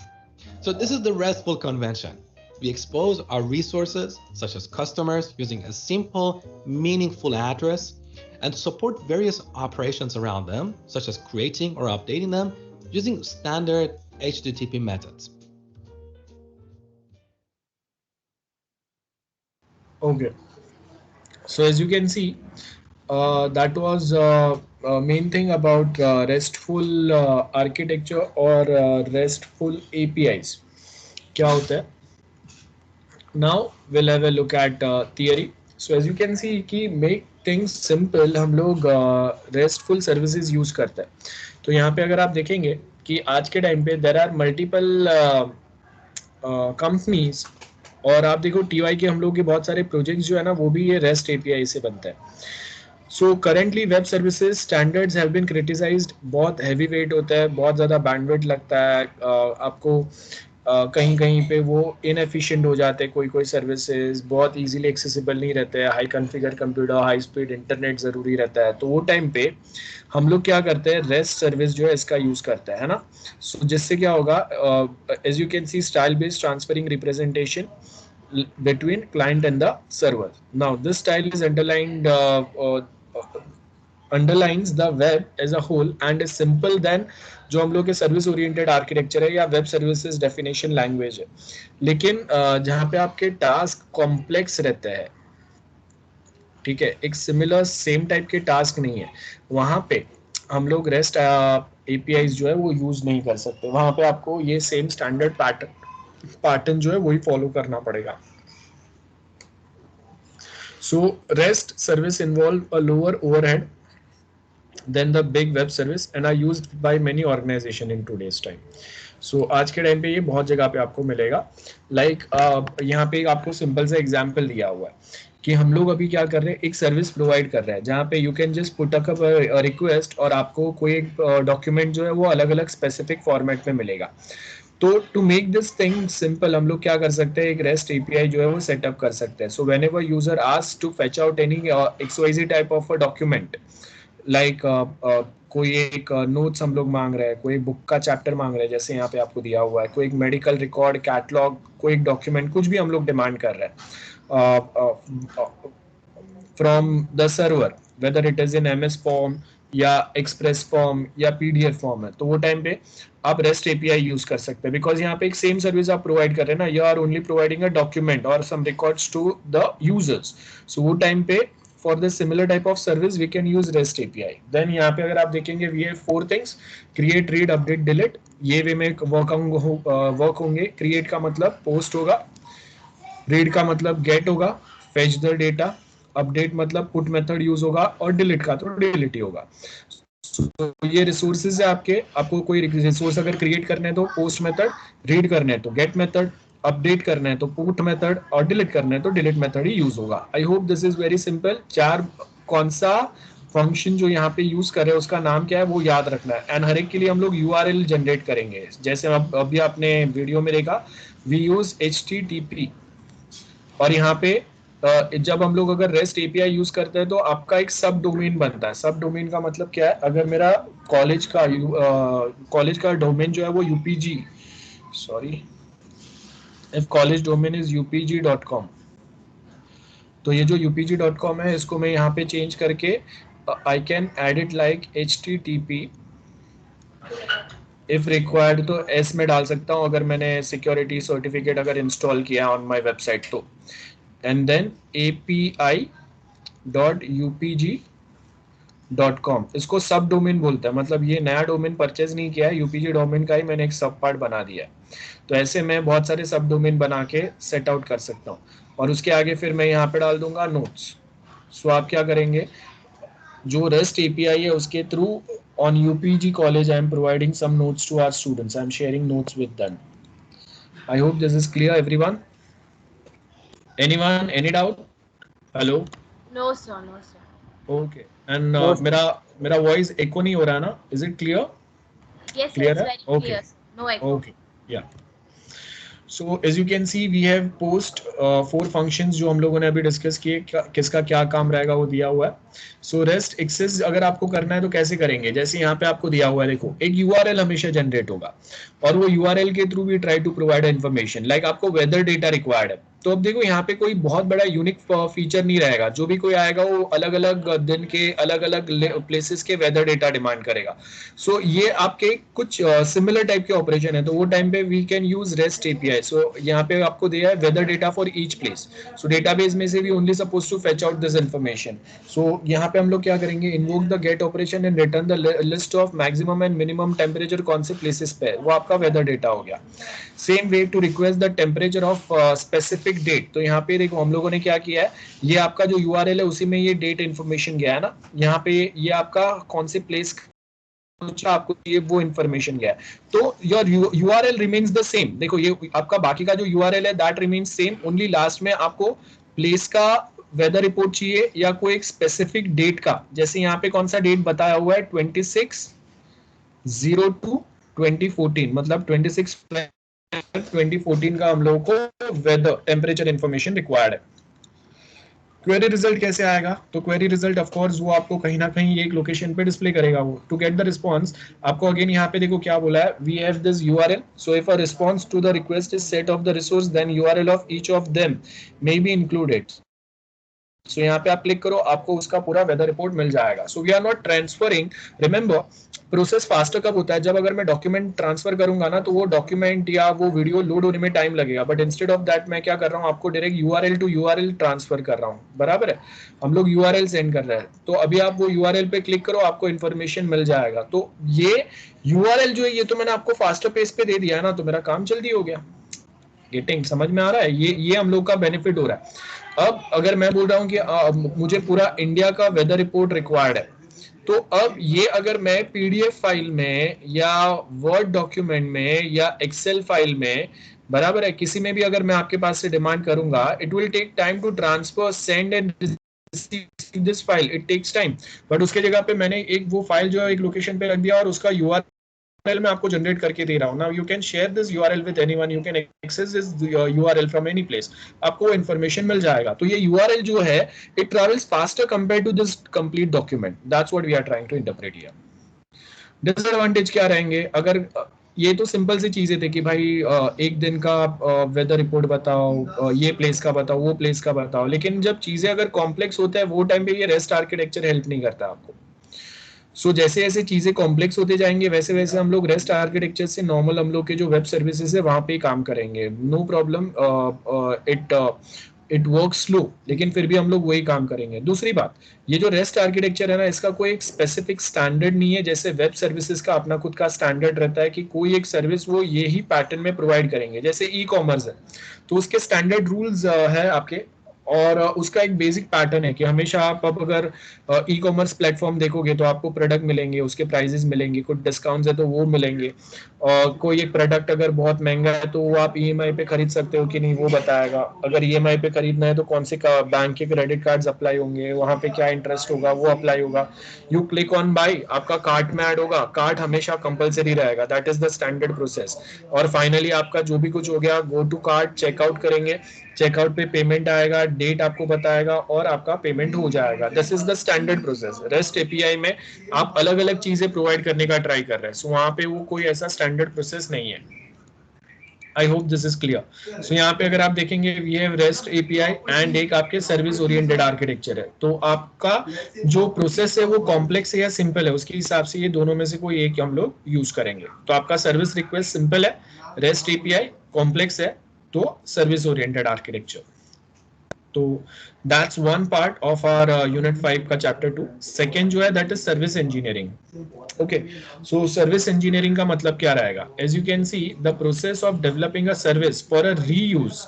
So this is the RESTful convention. We expose our resources, such as customers, using a simple, meaningful address, and support various operations around them, such as creating or updating them, using standard HTTP methods. Okay. So as you can see, that was main thing about RESTful architecture or RESTful APIs. क्या होता है? Now we'll have a look at theory. So as you can see कि make things simple हम लोग RESTful services use करते हैं. तो यहाँ पे अगर आप देखेंगे कि आज के टाइम पे there are multiple companies और आप देखो TY के हम लोग के बहुत सारे प्रोजेक्ट्स जो है ना वो भी ये REST API से बनता है. So currently web services standards have been criticized. बहुत heavy weight होता है, बहुत ज़्यादा bandwidth लगता है, आपको कहीं कहीं पे वो inefficient हो जाते हैं, कोई सर्विसेज बहुत easily accessible नहीं रहते हैं, high configure computer, high speed internet ज़रूरी रहता है. तो वो टाइम पे हम लोग क्या करते हैं, REST सर्विस जो है इसका यूज़ करते हैं, है ना. So जिससे क्या होगा, as you can see style based transferring representation between client and the server. Now this style is underlines the web as a whole and is simple than जो हम लोग के सर्विस ओरिएंटेड आर्किटेक्चर है या वेब सर्विसेज डेफिनेशन लैंग्वेज है. लेकिन जहाँ पे आपके टास्क कॉम्प्लेक्स रहते हैं, ठीक है, एक सिमिलर सेम टाइप के टास्क नहीं है, वहाँ पे हम लोग रेस्ट एपीआईज जो है वो यूज नहीं कर सकते. वहाँ पे आपको ये सेम स्टैंडर्ड पैटर्न जो है वही फॉलो करना पड़ेगा. So REST service involve a lower overhead than the big web service and are used by many organization in today's time. So आज के टाइम पे ये बहुत जगह पे आपको मिलेगा. Like यहाँ पे आपको सिंपल सा एग्जांपल दिया हुआ है कि हम लोग अभी क्या कर रहे हैं, एक सर्विस प्रोवाइड कर रहे हैं जहाँ पे you can just put up request और आपको कोई एक डॉक्यूमेंट जो है वो अलग अलग स्पेसिफिक फॉर्मेट में मिलेगा. तो to make this thing simple हम लोग क्या कर सकते हैं, एक रेस्ट एपीआई जो है वो सेटअप कर सकते हैं. So whenever user ask to fetch out any XYZ type of a document, like कोई एक नोट्स हम लोग मांग रहे हैं, कोई बुक का चैप्टर मांग रहे हैं जैसे यहाँ पे आपको दिया हुआ है, कोई एक मेडिकल रिकॉर्ड, कैटलॉग, कोई एक डॉक्यूमेंट, कुछ भी हम लोग डिमांड कर रहे हैं from the server, whether it is in MS form या एक्सप्रेस फॉर्म या PDF फॉर्म है, तो वो टाइम पे आप REST API यूज कर सकते हैं. बिकॉज यहाँ पे एक सेम सर्विस आप प्रोवाइड कर रहे हैं ना, you are only providing a document और some records to the users. So वो टाइम पे for this similar type of service we can use REST API. then यहाँ पे अगर आप देखेंगे we have 4 things: create, read, update, delete. ये वे में वर्क होंगे. create का मतलब post होगा, read का मतलब get होगा, fetch the data, update मतलब put method यूज होगा, और delete का तो delete ही होगा. So, ये रिसोर्सेज है आपके. आपको कोई रिसोर्स अगर क्रिएट करने हैं तो पोस्ट मेथड, रीड करने हैं तो गेट मेथड, अपडेट करना है तो पुट मेथड, और डिलीट करना है तो डिलीट मेथड ही यूज होगा. आई hope this is very simple. चार कौन सा फंक्शन जो यहाँ पे यूज कर रहे हैं उसका नाम क्या है वो याद रखना है. एंड हर एक के लिए हम लोग URL जनरेट करेंगे. जैसे अभी आपने वीडियो में देखा वी यूज HTTP, और यहाँ पे जब हम लोग अगर REST API यूज करते हैं तो आपका एक सब डोमेन बनता है. सब डोमेन का मतलब क्या है, अगर मेरा कॉलेज का डोमेन जो है वो UPG, sorry, if college domain is upg.com, तो ये जो upg.com है इसको मैं यहाँ पे चेंज करके I can add it like HTTP, if required तो S में डाल सकता हूँ अगर मैंने सिक्योरिटी सर्टिफिकेट अगर इंस्टॉल किया ऑन माई वेबसाइट तो, एंड देन api.upg.com. इसको सब डोमेन बोलता है, मतलब ये नया डोमेन परचेज नहीं किया है, UPG डोमेन का ही मैंने एक सब पार्ट बना दिया है. तो ऐसे मैं बहुत सारे सब डोमेन बना के सेट आउट कर सकता हूँ. और उसके आगे फिर मैं यहाँ पे डाल दूंगा नोट्स. सो आप क्या करेंगे, जो REST API है उसके through on UPG college I am providing some notes to our students. I am sharing notes with them. I hope this is clear everyone. Anyone, any doubt? Hello. No, sir. No, sir. Okay. And No, sir. मेरा voice echo नहीं हो रहा ना? Is it clear? Yes, sir. Clear It's है? very Okay. clear. Sir. No echo. Okay. Yeah. So as you can see we have post 4 functions जो हम लोगों ने अभी डिस्कस किए, किसका क्या काम रहेगा वो दिया हुआ है. So REST एक्सेस अगर आपको करना है तो कैसे करेंगे, जैसे यहाँ पे आपको दिया हुआ है, देखो एक URL हमेशा जनरेट होगा और वो URL के थ्रू भी try to provide information. Like आपको वेदर डेटा रिक्वायर्ड है, तो अब देखो यहाँ पे कोई बहुत बड़ा यूनिक फीचर नहीं रहेगा. जो भी कोई आएगा वो अलग अलग दिन के अलग अलग प्लेसेस के वेदर डेटा डिमांड करेगा. सो ये आपके कुछ सिमिलर टाइप के ऑपरेशन है, तो वो टाइम पे we can use REST API. So यहाँ पे आपको दिया है weather data for each place. So database में से we only suppose to fetch out this information. So यहाँ पे हम लोग क्या करेंगे, invoke the get operation and return the list of maximum and minimum temperature कौन से प्लेसेस पे है, वो आपका वेदर डेटा हो गया. Same way to request the temperature of specific date. तो यहाँ पे देखो हम लोगों ने क्या किया है, ये आपका जो URL है उसी में ये डेट इन्फॉर्मेशन गया है ना, यहाँ पे ये आपका कौन से प्लेस आपको ये वो इन्फॉर्मेशन गया है. तो your URL remains the same. देखो ये आपका बाकी का जो URL है that remains same, only last में आपको प्लेस का वेदर रिपोर्ट चाहिए या कोई एक स्पेसिफिक डेट का. जैसे यहाँ पे कौन सा डेट बताया हुआ है 26/02/2014, मतलब 26/2014 का हम लोगों को वेदर टेम्परेचर इंफॉर्मेशन रिक्वायर्ड है. क्वेरी रिजल्ट कैसे आएगा, तो क्वेरी रिजल्ट ऑफ कोर्स वो आपको कहीं ना कहीं एक लोकेशन पे डिस्प्ले करेगा. वो टू गेट द रिस्पांस आपको अगेन यहाँ पे देखो क्या बोला है, we have this URL. So if a response to the request is set of the resource then URL of each of them may be included. So यहाँ पे आप क्लिक करो, आपको उसका पूरा वेदर रिपोर्ट मिल जाएगा. So we are not transferring. Remember process faster कब होता है, जब अगर मैं डॉक्यूमेंट ट्रांसफर करूंगा ना तो वो डॉक्यूमेंट या वो वीडियो लोड होने में टाइम लगेगा. बट इंस्टेड ऑफ दैट मैं क्या कर रहा हूँ, आपको direct URL to URL transfer कर रहा हूँ. बराबर है, हम लोग URL सेंड कर रहे हैं. तो अभी आप वो URL पे क्लिक करो, आपको इन्फॉर्मेशन मिल जाएगा. तो ये URL जो है ये तो मैंने आपको फास्टर पेज पे दे दिया है ना, तो मेरा काम जल्दी हो गया. गेटिंग समझ में आ रहा है, ये हम लोग का बेनिफिट हो रहा है. अब अगर मैं बोल रहा हूँ कि मुझे पूरा इंडिया का वेदर रिपोर्ट रिक्वायर्ड है, तो अब ये अगर मैं PDF फाइल में या वर्ड डॉक्यूमेंट में या एक्सेल फाइल में, बराबर है, किसी में भी अगर मैं आपके पास से डिमांड करूंगा, it will take time to transfer, send and this file, it takes time. But उसके जगह पे मैंने एक वो फाइल जो है एक लोकेशन पे रख दिया और उसका URL URL मैं आपको जनरेट करके दे रहा हूँ ना, you can share this URL with anyone, you can access this URL from any place, आपको इन्फॉर्मेशन मिल जाएगा। तो ये URL जो है it travels faster compare to this complete document, that's what we are trying to interpret here. Disadvantage क्या रहेंगे? अगर ये तो सिंपल सी चीजें थे कि भाई एक दिन का वेदर रिपोर्ट बताओ, ये प्लेस का बताओ, वो प्लेस का बताओ, लेकिन जब चीजें अगर कॉम्प्लेक्स होता है वो टाइम पे ये रेस्ट आर्किटेक्चर हेल्प नहीं करता आपको। सो जैसे जैसे चीजें कॉम्प्लेक्स होते जाएंगे वैसे वैसे हम लोग रेस्ट आर्किटेक्चर से नॉर्मल हम लोग के जो वेब सर्विसेज है वहां पे काम करेंगे, no problem, it work slow, लेकिन फिर भी हम लोग वही काम करेंगे। दूसरी बात, ये जो रेस्ट आर्किटेक्चर है ना, इसका कोई एक स्पेसिफिक स्टैंडर्ड नहीं है, जैसे वेब सर्विसेज का अपना खुद का स्टैंडर्ड रहता है कि कोई एक सर्विस वो ये ही पैटर्न में प्रोवाइड करेंगे। जैसे ई कॉमर्स है तो उसके स्टैंडर्ड रूल्स है आपके, और उसका एक बेसिक पैटर्न है कि हमेशा आप अब अगर ई कॉमर्स प्लेटफॉर्म देखोगे तो आपको प्रोडक्ट मिलेंगे, उसके प्राइजेस मिलेंगे, कुछ डिस्काउंट्स है तो वो मिलेंगे, और कोई एक प्रोडक्ट अगर बहुत महंगा है तो वो आप EMI पे खरीद सकते हो कि नहीं वो बताएगा, अगर EMI पे खरीदना है तो कौन से बैंक के क्रेडिट कार्ड्स अप्लाई होंगे, वहाँ पे क्या इंटरेस्ट होगा वो अप्लाई होगा। यू क्लिक ऑन बाई, आपका कार्ट में ऐड होगा, कार्ट हमेशा कंपलसरी रहेगा, that is the standard process. और फाइनली आपका जो भी कुछ हो गया, गो टू कार्ट, चेकआउट करेंगे, चेकआउट पे पेमेंट आएगा, डेट आपको बताएगा और आपका पेमेंट हो जाएगा। This is the standard process. Rest API में आप अलग अलग चीजें प्रोवाइड करने का ट्राई कर रहे हैं, सो वहां पे वो कोई ऐसा स्टैंडर्ड प्रोसेस नहीं है। I hope this is clear. So यहाँ पे अगर आप देखेंगे we have REST API and एक आपके सर्विस ओरिएंटेड आर्किटेक्चर है, तो आपका जो प्रोसेस है वो कॉम्प्लेक्स है या सिंपल है, उसके हिसाब से ये दोनों में से कोई एक हम लोग यूज करेंगे। तो आपका सर्विस रिक्वेस्ट सिंपल है, रेस्ट API कॉम्प्लेक्स है, तो सर्विस ओरिएंटेड आर्किटेक्चर। तो that's one part of our unit 5 का चैप्टर 2। सेकेंड जो है that is service engineering. Okay, so service engineering का मतलब क्या रहेगा? As you can see the process of developing a service for a reuse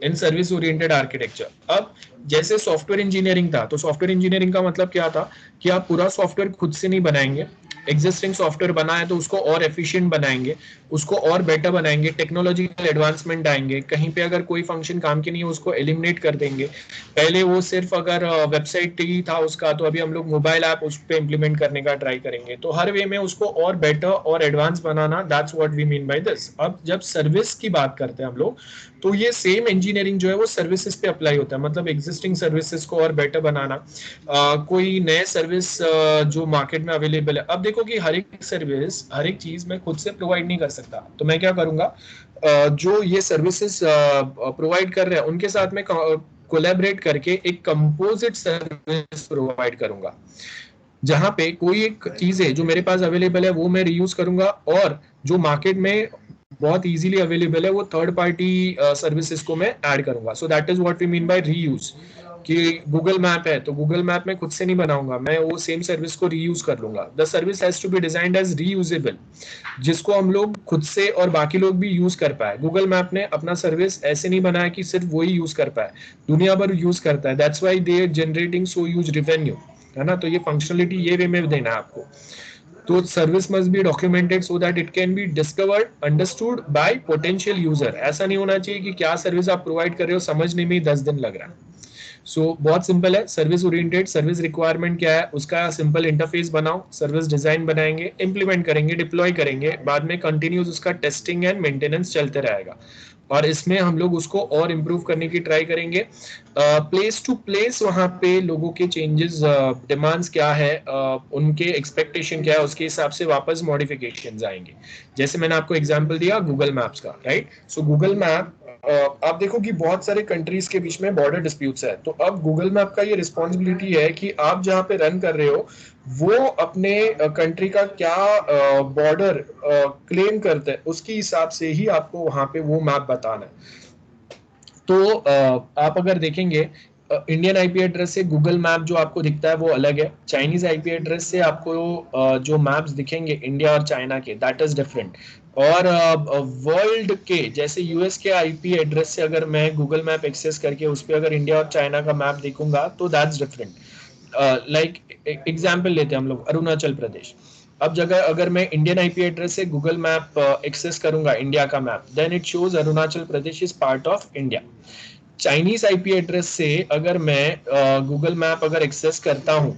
in service oriented architecture. अब जैसे सॉफ्टवेयर इंजीनियरिंग था, तो सॉफ्टवेयर इंजीनियरिंग का मतलब क्या था कि आप पूरा सॉफ्टवेयर खुद से नहीं बनाएंगे, एग्जिस्टिंग सॉफ्टवेयर बना है तो उसको और एफिशिएंट बनाएंगे, उसको और बेटर बनाएंगे, टेक्नोलॉजिकल एडवांसमेंट आएंगे, कहीं पे अगर कोई फंक्शन काम की नहीं है उसको एलिमिनेट कर देंगे। पहले वो सिर्फ अगर वेबसाइट ही था उसका, तो अभी हम लोग मोबाइल ऐप उस पर इंप्लीमेंट करने का ट्राई करेंगे। तो हर वे में उसको और बेटर और एडवांस बनाना, that's what we mean by this. अब जब सर्विस की बात करते हैं हम लोग, तो ये सेम इंजीनियरिंग जो है वो सर्विसेज पे अप्लाई होता है, मतलब एग्जिस्टिंग सर्विसेज को और बेटर बनाना, कोई नए सर्विस जो मार्केट में अवेलेबल है। अब देखो कि हर एक सर्विस, हर एक चीज मैं खुद से प्रोवाइड नहीं कर सकता, तो मैं क्या करूंगा, जो ये सर्विसेज प्रोवाइड कर रहे हैं उनके साथ में कोलैबोरेट करके एक कंपोजिट सर्विस प्रोवाइड करूंगा, जहां पे कोई एक चीज है जो मेरे पास अवेलेबल है वो मैं रीयूज करूंगा, और जो मार्केट में बहुत इजीली अवेलेबल है वो थर्ड पार्टी सर्विसेज को मैं ऐड करूंगा। So that is what we mean by reuse. कि गूगल मैप है तो गूगल मैप में खुद से नहीं बनाऊंगा, मैं वो सेम सर्विस को रीयूज कर लूंगा। The service has to be designed as reusable, जिसको हम लोग खुद से और बाकी लोग भी यूज कर पाए। गूगल मैप ने अपना सर्विस ऐसे नहीं बनाया कि सिर्फ वही यूज कर पाए, दुनिया भर यूज करता है, that's why they are generating so huge revenue, है ना। तो ये फंक्शनलिटी ये वे में देना है आपको। तो service must be documented so that it can be discovered, understood by potential user. ऐसा नहीं होना चाहिए कि क्या सर्विस आप प्रोवाइड कर रहे हो समझने में ही 10 दिन लग रहा है। सो बहुत सिंपल है, सर्विस ओरिएंटेड। सर्विस रिक्वायरमेंट क्या है, उसका सिंपल इंटरफेस बनाओ, सर्विस डिजाइन बनाएंगे, इंप्लीमेंट करेंगे, डिप्लॉय करेंगे, बाद में कंटिन्यूस उसका टेस्टिंग एंड मेंटेनेंस चलते रहेगा, और इसमें हम लोग उसको और इम्प्रूव करने की ट्राई करेंगे। प्लेस टू प्लेस वहाँ पे लोगों के चेंजेस, डिमांड्स क्या है, उनके एक्सपेक्टेशन क्या है, उसके हिसाब से वापस मॉडिफिकेशंस आएंगे। जैसे मैंने आपको एग्जांपल दिया गूगल मैप्स का, राइट। सो गूगल मैप, आप देखो कि बहुत सारे कंट्रीज के बीच में बॉर्डर डिस्प्यूट्स है, तो अब गूगल मैप का ये रिस्पॉन्सिबिलिटी है कि आप जहाँ पे रन कर रहे हो वो अपने कंट्री का क्या बॉर्डर क्लेम करते हैं, उसके हिसाब से ही आपको वहां पे वो मैप बताना है। तो आप अगर देखेंगे इंडियन IP एड्रेस से गूगल मैप जो आपको दिखता है वो अलग है, चाइनीज IP एड्रेस से आपको जो मैप्स दिखेंगे इंडिया और चाइना के, दैट इज डिफरेंट। और वर्ल्ड के जैसे US के IP एड्रेस से अगर मैं गूगल मैप एक्सेस करके उस पर अगर इंडिया और चाइना का मैप देखूंगा तो दैट्स डिफरेंट। लाइक एग्जाम्पल लेते हैं हम लोग अरुणाचल प्रदेश। अब जगह अगर मैं इंडियन IP एड्रेस से गूगल मैप एक्सेस करूंगा इंडिया का map, then it shows Arunachal Pradesh is part of India. Chinese IP address से अगर मैं गूगल मैप अगर एक्सेस करता हूं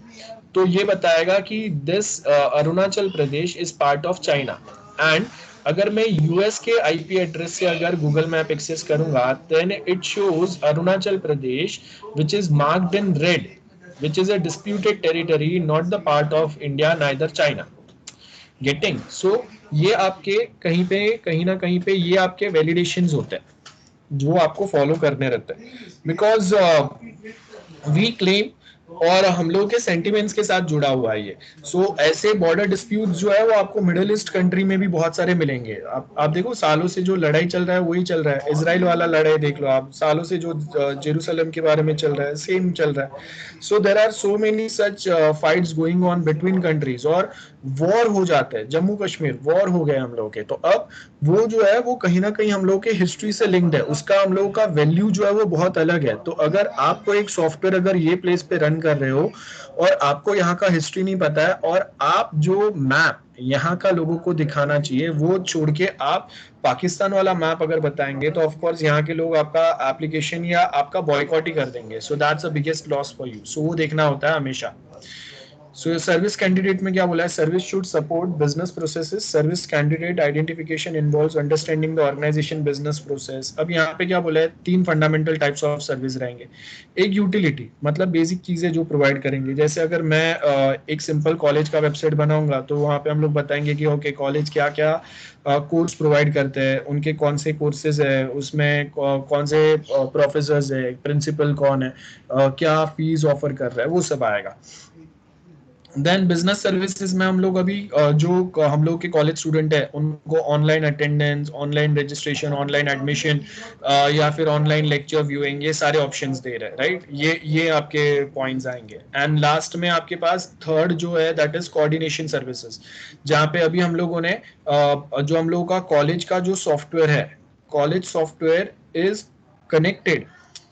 तो ये बताएगा कि this Arunachal Pradesh is part of China. And अगर मैं यूएस के आईपी एड्रेस से अगर गूगल मैप एक्सेस करूंगा, then it shows Arunachal Pradesh which is marked in red, which is a disputed territory, not the part of India, neither China. Getting? So ये आपके कहीं ना कहीं पे ये आपके validations होते हैं जो आपको follow करने रहते हैं, because we claim और हम लोग के सेंटिमेंट्स के साथ जुड़ा हुआ है ये. सो ऐसे बॉर्डर डिस्प्यूट जो है वो आपको मिडिल ईस्ट कंट्री में भी बहुत सारे मिलेंगे. आप देखो सालों से जो लड़ाई चल रहा है वही चल रहा है. इजराइल वाला लड़ाई देख लो आप, सालों से जो जेरूसलम के बारे में चल रहा है सेम चल रहा है. So there are so many such fights going on between countries, और वॉर हो जाता है. जम्मू कश्मीर वॉर हो गए हम लोग के, तो अब वो जो है वो कहीं ना कहीं हम लोग के हिस्ट्री से लिंक्ड है, उसका हम लोगों का वैल्यू जो है वो बहुत अलग है. तो अगर आपको एक सॉफ्टवेयर अगर ये प्लेस पे रन कर रहे हो और आपको यहाँ का हिस्ट्री नहीं पता है, और आप जो मैप यहाँ का लोगों को दिखाना चाहिए वो छोड़ के आप पाकिस्तान वाला मैप अगर बताएंगे, तो ऑफ कोर्स यहाँ के लोग आपका एप्लीकेशन या आपका बॉयकॉट ही कर देंगे. So that's the biggest loss for you. So वो देखना होता है हमेशा. सो सर्विस कैंडिडेट में क्या बोला है? Service should support business processes. Service candidate identification involves understanding the organisation business process. अब यहाँ पे क्या बोला है? 3 फंडामेंटल टाइप्स ऑफ सर्विस रहेंगे. एक यूटिलिटी, मतलब बेसिक चीजें जो प्रोवाइड करेंगे. जैसे अगर मैं एक सिंपल कॉलेज का वेबसाइट बनाऊंगा तो वहाँ पे हम लोग बताएंगे कि ओके कॉलेज क्या क्या कोर्स प्रोवाइड करते हैं, उनके कौन से कोर्सेज है, उसमें कौन से प्रोफेसर्स है, प्रिंसिपल कौन है, क्या फीस ऑफर कर रहा है, वो सब आएगा. देन बिजनेस सर्विसेज में हम लोग अभी जो हम लोग के कॉलेज स्टूडेंट है उनको online attendance, online registration, online admission या फिर ऑनलाइन लेक्चर व्यूइंग, ये सारे ऑप्शंस दे रहे हैं, राइट. ये आपके पॉइंट्स आएंगे. एंड लास्ट में आपके पास थर्ड जो है दैट इज कोऑर्डिनेशन सर्विसेज, जहाँ पे अभी हम लोगों ने जो हम लोगों का कॉलेज का जो सॉफ्टवेयर है, college software is connected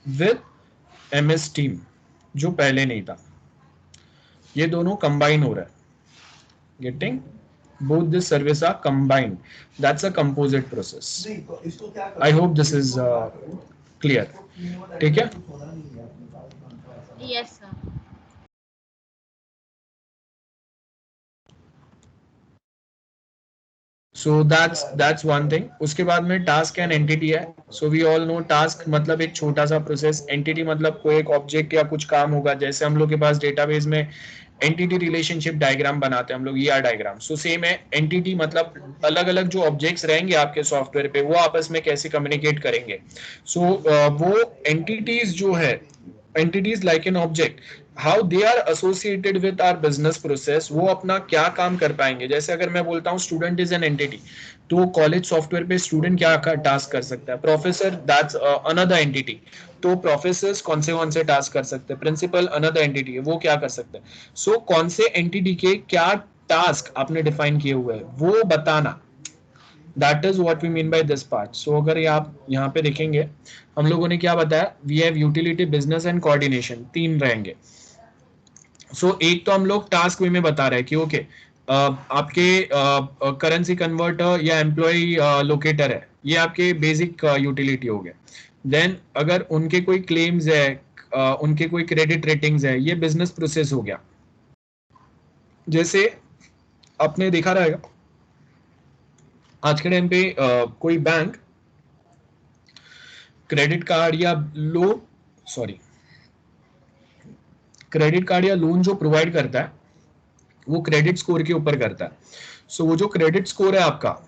with MS team, जो पहले नहीं था. ये दोनों कंबाइन हो रहा है. Getting? both this service are combined. That's a composite process. I hope this is clear. ठीक है? Yes, sir. So that's one thing. उसके बाद में टास्क एंड एंटिटी है. So we all know task मतलब एक छोटा सा प्रोसेस, एंटिटी मतलब कोई एक ऑब्जेक्ट या कुछ काम होगा. जैसे हम लोग के पास डेटाबेस में एंटिटी रिलेशनशिप डायग्राम बनाते हैं हम लोग, ER डायग्राम. सो सेम है एंटिटी, मतलब अलग अलग जो ऑब्जेक्ट्स रहेंगे आपके सॉफ्टवेयर पे वो आपस में कैसे कम्युनिकेट करेंगे. सो वो एंटिटीज जो है, entities like an object, how they are associated with our business process, वो अपना क्या काम कर पाएंगे. जैसे अगर मैं बोलता हूँ स्टूडेंट इज एन एंटिटी, तो कॉलेज सॉफ्टवेयर पे स्टूडेंट क्या टास्क कर सकता है. प्रोफेसर दैट्स अनदर एंटिटी, तो प्रोफेसर्स कौन से टास्क कर सकते हैं. प्रिंसिपल अनदर एंटिटी है, वो क्या कर सकते हैं. सो कौन से एंटिटी के क्या टास्क आपने डिफाइन किए हुए हैं वो बताना. That is what we mean by this part. So अगर ये आप यहाँ पे देखेंगे हम लोगों ने क्या बताया, we have utility, business and coordination, 3 रहेंगे. सो एक तो हम लोग टास्क वे में बता रहे हैं कि ओके आपके करेंसी कन्वर्टर या एम्प्लॉय लोकेटर है, ये आपके बेसिक यूटिलिटी हो गए. देन अगर उनके कोई क्लेम्स है, उनके कोई क्रेडिट रेटिंग्स है, ये बिजनेस प्रोसेस हो गया. जैसे आपने देखा रहेगा आज के टाइम पे कोई बैंक क्रेडिट कार्ड या लोन, क्रेडिट कार्ड या लोन जो प्रोवाइड करता है वो क्रेडिट स्कोर के ऊपर करता है. सो वो जो क्रेडिट स्कोर है आपका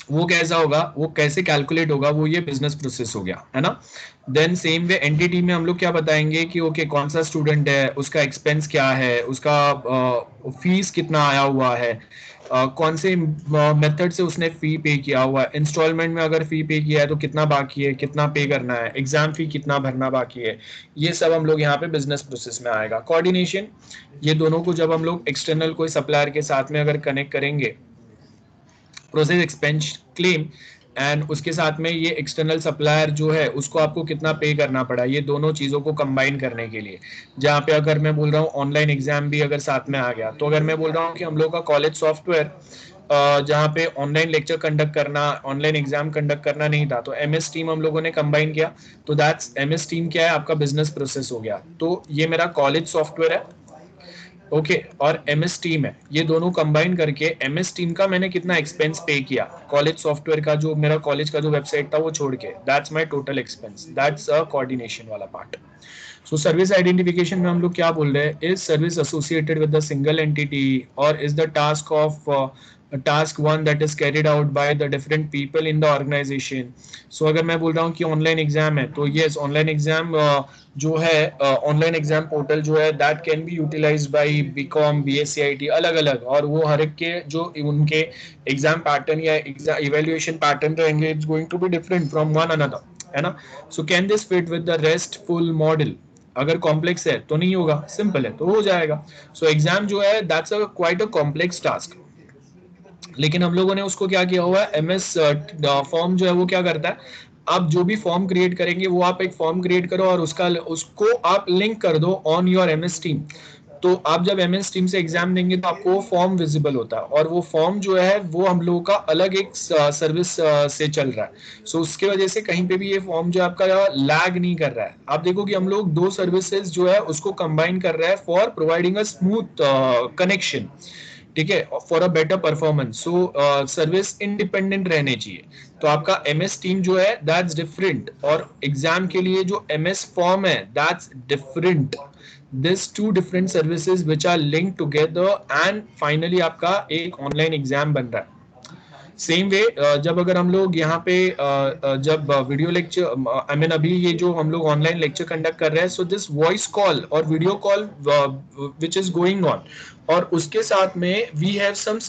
वो कैसा होगा, वो कैसे कैलकुलेट होगा, वो ये बिजनेस प्रोसेस हो गया, है ना. देन सेम वे एंटिटी में हम लोग क्या बताएंगे कि ओके कौन सा स्टूडेंट है, उसका एक्सपेंस क्या है, उसका फीस कितना आया हुआ है, कौन से मेथड से उसने फी पे किया हुआ है, इंस्टॉलमेंट में अगर फी पे किया है तो कितना बाकी है, कितना पे करना है, एग्जाम फी कितना भरना बाकी है, ये सब हम लोग यहाँ पे बिजनेस प्रोसेस में आएगा. कोऑर्डिनेशन, ये दोनों को जब हम लोग एक्सटर्नल कोई सप्लायर के साथ में अगर कनेक्ट करेंगे, प्रोसेस, एक्सपेंस, क्लेम, एंड उसके साथ में ये एक्सटर्नल सप्लायर जो है उसको आपको कितना पे करना पड़ा, ये दोनों चीज़ों को कंबाइन करने के लिए. जहाँ पे अगर मैं बोल रहा हूँ ऑनलाइन एग्जाम भी अगर साथ में आ गया, तो अगर मैं बोल रहा हूँ कि हम लोग का कॉलेज सॉफ्टवेयर जहाँ पे ऑनलाइन लेक्चर कंडक्ट करना, ऑनलाइन एग्जाम कंडक्ट करना नहीं था, तो MS टीम हम लोगों ने कंबाइन किया, तो दैट्स MS टीम क्या है, आपका बिजनेस प्रोसेस हो गया. तो ये मेरा कॉलेज सॉफ्टवेयर है. ओके और MS टीम है, ये दोनों कंबाइन करके MS टीम का मैंने कितना एक्सपेंस पे किया कॉलेज सॉफ्टवेयर का, जो मेरा कॉलेज का जो वेबसाइट था वो छोड़ के, that's my total expense, that's a coordination वाला पार्ट। सो सर्विस आइडेंटिफिकेशन में हम लोग क्या बोल रहे हैं, is service associated with the single entity और is the task of task one that is carried out by the different people in the organization। so अगर मैं बोल रहा हूँ कि ऑनलाइन एग्जाम है तो यस ऑनलाइन एग्जाम जो है ऑनलाइन एग्जाम पोर्टल जो है that can be utilised by BCom BSc IT अलग अलग, और वो हर एक के जो उनके एग्जाम पैटर्न या इवेल्युएशन पैटर्न रहेंगे it's going to be different from one another, है ना। So can this fit with the RESTful model, अगर कॉम्प्लेक्स है तो नहीं होगा, सिंपल है तो हो जाएगा। सो एग्जाम जो है that's a quite a complex task, लेकिन हम लोगों ने उसको क्या किया हुआ है, MS फॉर्म जो है वो क्या करता है, आप जो भी फॉर्म क्रिएट करेंगे वो आप एक फॉर्म क्रिएट करो और उसको आप लिंक कर दो ऑन योर MS टीम। तो आप जब MS टीम से एग्जाम देंगे तो आपको वो फॉर्म विजिबल होता है, और वो फॉर्म जो है वो हम लोगों का अलग एक सर्विस से चल रहा है। सो उसके वजह से कहीं पे भी ये फॉर्म जो आपका लैग नहीं कर रहा है। आप देखो कि हम लोग दो सर्विसेज जो है उसको कंबाइन कर रहे हैं for providing a smooth connection, ठीक है, for a better performance. So service independent रहने चाहिए। तो आपका MS टीम जो है दैट्स डिफरेंट, और एग्जाम के लिए जो MS फॉर्म है that's different. This two different services which are linked together and finally आपका एक ऑनलाइन एग्जाम बन रहा है। सेम वे जब अगर हम लोग यहाँ पे जब वीडियो लेक्चर आई मीन अभी ये जो हम लोग ऑनलाइन लेक्चर कंडक्ट कर रहे हैं, सो दिस वॉइस कॉल और video call which is going on, और उसके साथ में we have some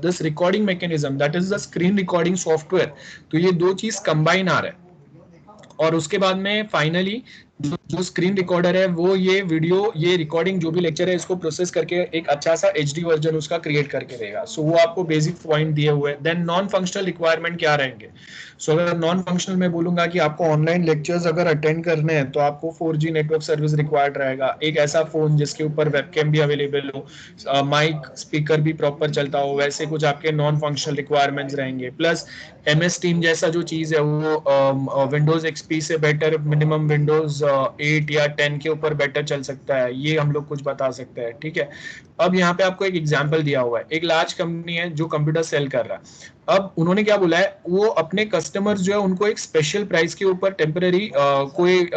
this recording mechanism that is the screen recording software. तो ये दो चीज कंबाइन आ रहा है, और उसके बाद में फाइनली जो स्क्रीन रिकॉर्डर है वो ये वीडियो ये रिकॉर्डिंग जो भी लेक्चर है इसको प्रोसेस करके एक अच्छा सा HD वर्जन उसका क्रिएट करके देगा। सो वो आपको बेसिक पॉइंट दिए हुए। देन नॉन फंक्शनल रिक्वायरमेंट क्या रहेंगे, सो अगर नॉन फंक्शनल में बोलूंगा कि आपको ऑनलाइन लेक्चर्स अगर अटेंड करने हैं तो आपको 4G नेटवर्क सर्विस रिक्वायर्ड रहेगा, एक ऐसा फोन जिसके ऊपर वेबकैम भी अवेलेबल हो, माइक स्पीकर भी प्रॉपर चलता हो, वैसे कुछ आपके नॉन फंक्शनल रिक्वायरमेंट्स रहेंगे। प्लस MS टीम जैसा जो चीज है वो विंडोज XP से बेटर मिनिमम विंडोज 8 या 10 के ऊपर बेटर चल सकता है, ये हम लोग कुछ बता सकते हैं, ठीक है। अब यहाँ पे आपको एक एग्जांपल दिया हुआ है, एक लार्ज कंपनी है जो कंप्यूटर सेल कर रहा है। अब उन्होंने क्या बोला है, वो अपने कस्टमर्स जो है उनको एक स्पेशल प्राइस के ऊपर टेम्पररी कोई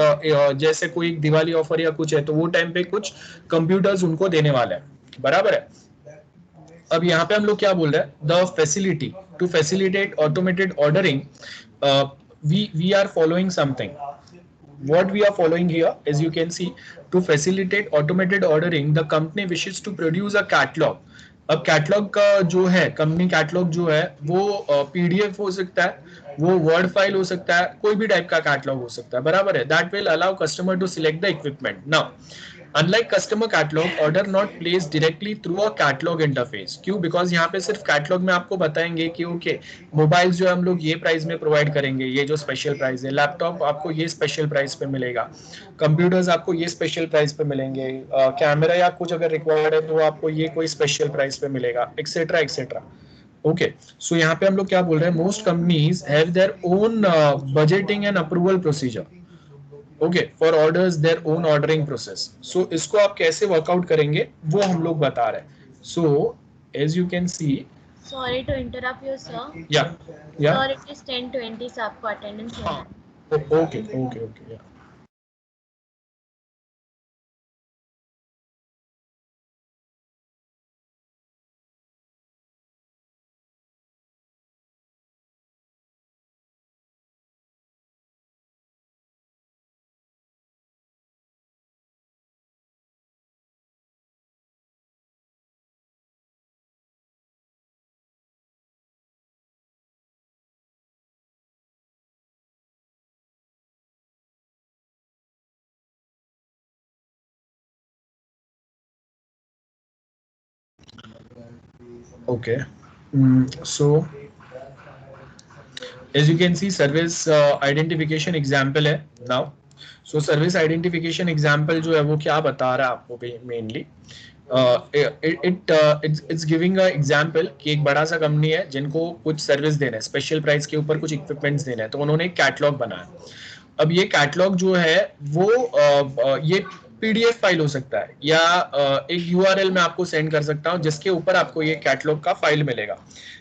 जैसे कोई दिवाली ऑफर या कुछ है तो वो टाइम पे कुछ कंप्यूटर्स उनको देने वाला है, बराबर है। अब यहाँ पे हम लोग क्या बोल रहे हैं, the facility to facilitate automated ordering, we are following something. What we are following here, as you can see, to facilitate automated ordering, the company wishes to produce a catalog. अब कैटलॉग का जो है कंपनी कैटलॉग जो है वो PDF हो सकता है, वो वर्ड फाइल हो सकता है, कोई भी टाइप का कैटलॉग हो सकता है, बराबर है। That will allow customer to select the equipment. Now unlike customer catalogue, order not place directly through a catalogue interface. क्यों? बिकॉज यहाँ पे सिर्फ कैटलॉग में आपको बताएंगे कि ओके मोबाइल जो है हम लोग ये प्राइस में प्रोवाइड करेंगे, ये जो स्पेशल प्राइस है, लैपटॉप आपको ये स्पेशल प्राइस पे मिलेगा, कंप्यूटर्स आपको ये स्पेशल प्राइस पे मिलेंगे, कैमरा या कुछ अगर रिक्वायर्ड है तो आपको ये कोई स्पेशल प्राइस पे मिलेगा, एक्सेट्रा एक्सेट्रा। ओके, सो यहाँ पे हम लोग क्या बोल रहे हैं, most companies have their own budgeting and approval procedure, okay, for orders their own ordering process. So इसको आप कैसे वर्कआउट करेंगे वो हम लोग बता रहे हैं। So as you can see, Sorry to interrupt you, sir. या Sir, it is 10:20, so आपको attendance लेना है। ओके ओके ओके, या okay. So as you can see service identification example है now. So service identification example जो है वो क्या बता रहा है आपको mainly, it's giving a example कि एक बड़ा सा कंपनी है जिनको कुछ सर्विस देना है, स्पेशल प्राइस के ऊपर कुछ इक्विपमेंट्स देना है, तो उन्होंने एक कैटलॉग बनाया। अब ये कैटलॉग जो है वो ये PDF फाइल हो सकता है, या एक URL मैं आपको सेंड कर सकता हूँ जिसके ऊपर आपको ये कैटलॉग का फाइल मिलेगा,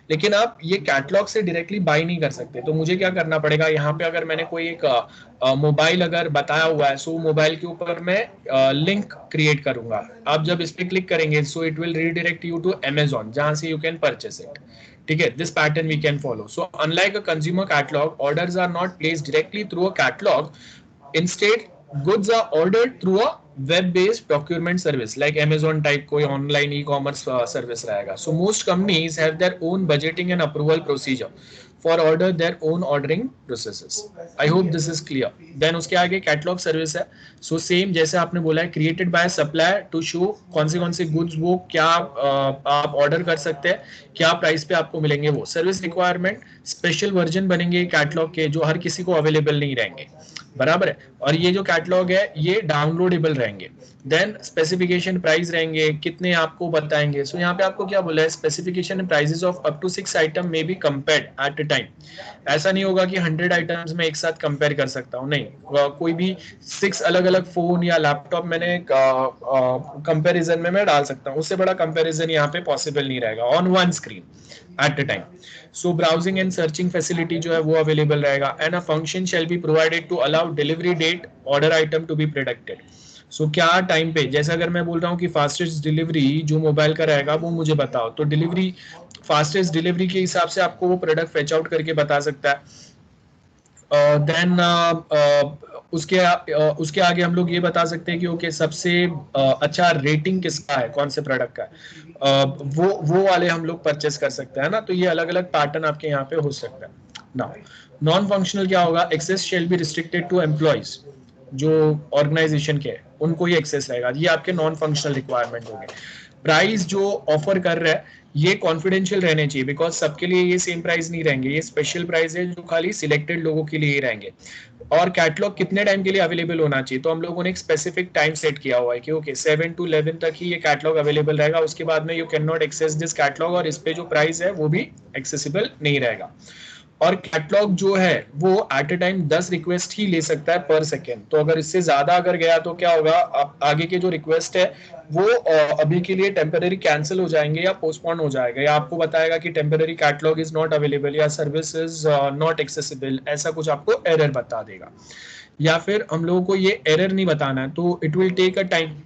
लेकिन आप ये कैटलॉग से डायरेक्टली बाय नहीं कर सकते। तो मुझे क्या करना पड़ेगा, यहाँ पे अगर मैंने कोई एक मोबाइल अगर बताया हुआ है, सो मोबाइल के ऊपर मैं लिंक क्रिएट करूंगा। आप जब इस पे क्लिक करेंगे, so it will redirect you to Amazon, जहां से यू कैन परचेस इट। ठीक है, this pattern we can follow. So unlike a consumer catalogue, orders are not placed directly through a catalogue, instead goods are ordered through a web based procurement service like Amazon type कोई online e-commerce service रहेगा। So most companies have their own budgeting and approval procedure for order, their own ordering processes. I hope this is clear. Then उसके आगे कैटलॉग सर्विस है। So same जैसे आपने बोला है, created by supplier to show कौन से goods वो क्या आप ऑर्डर कर सकते हैं, क्या प्राइस पे आपको मिलेंगे वो। सर्विस रिक्वायरमेंट, स्पेशल वर्जन बनेंगे कैटलॉग के जो हर किसी को अवेलेबल नहीं रहेंगे, बराबर है। और ये जो कैटलॉग है ये डाउनलोडेबल रहेंगे। देन स्पेसिफिकेशन, प्राइस रहेंगे, कितने आपको बताएंगे। सो यहाँ पे आपको क्या बोला है, specification and prices of up to 6 item में be compared at a time. ऐसा नहीं होगा कि 100 आइटम्स में एक साथ कंपेयर कर सकता हूँ, नहीं। कोई भी 6 अलग अलग फोन या लैपटॉप मैंने कंपेरिजन में मैं डाल सकता हूँ, उससे बड़ा कंपेरिजन यहाँ पे पॉसिबल नहीं रहेगा on one screen at a time. So browsing and searching facility जो है वो अवेलेबल रहेगा, and a function shall be provided to allow delivery date order item to be protected. So क्या टाइम पे, जैसे अगर मैं बोल रहा हूँ कि फास्टेस्ट डिलीवरी जो मोबाइल का रहेगा वो मुझे बताओ, तो डिलीवरी, फास्टेस्ट डिलीवरी के हिसाब से आपको वो प्रोडक्ट फेच आउट करके बता सकता है। देन उसके आगे हम लोग ये बता सकते हैं कि ओके सबसे अच्छा रेटिंग किसका है, कौन से प्रोडक्ट का है, वो वाले हम लोग परचेस कर सकते हैं ना। तो ये अलग अलग पैटर्न आपके यहाँ पे हो सकता है ना। नॉन फंक्शनल क्या होगा, access shall be restricted to employees, जो ऑर्गेनाइजेशन के हैं उनको ही एक्सेस रहेगा। ये आपके नॉन फंक्शनल रिक्वायरमेंट हो गए। प्राइस जो ऑफर कर रहा है ये कॉन्फिडेंशियल रहने चाहिए, बिकॉज सबके लिए ये सेम प्राइस नहीं रहेंगे, ये स्पेशल प्राइस है जो खाली सिलेक्टेड लोगों के लिए ही रहेंगे। और कैटलॉग कितने टाइम के लिए अवेलेबल होना चाहिए, तो हम लोगों ने एक स्पेसिफिक टाइम सेट किया हुआ है कि ओके 7 to 11 तक ही ये कैटलॉग अवेलेबल रहेगा, उसके बाद में you can not access this catalogue, और इस पे जो प्राइस है वो भी एक्सेसिबल नहीं रहेगा। और कैटलॉग जो है वो एट अ टाइम 10 रिक्वेस्ट ही ले सकता है पर सेकेंड। तो अगर इससे ज्यादा अगर गया तो क्या होगा, आगे के जो रिक्वेस्ट है वो अभी के लिए टेम्पररी कैंसिल हो जाएंगे या पोस्टपोन हो जाएगा, या आपको बताएगा कि temporary catalogue is not available या सर्विस इज नॉट एक्सेसिबल, ऐसा कुछ आपको एरर बता देगा। या फिर हम लोगों को ये एरर नहीं बताना है, तो it will take a time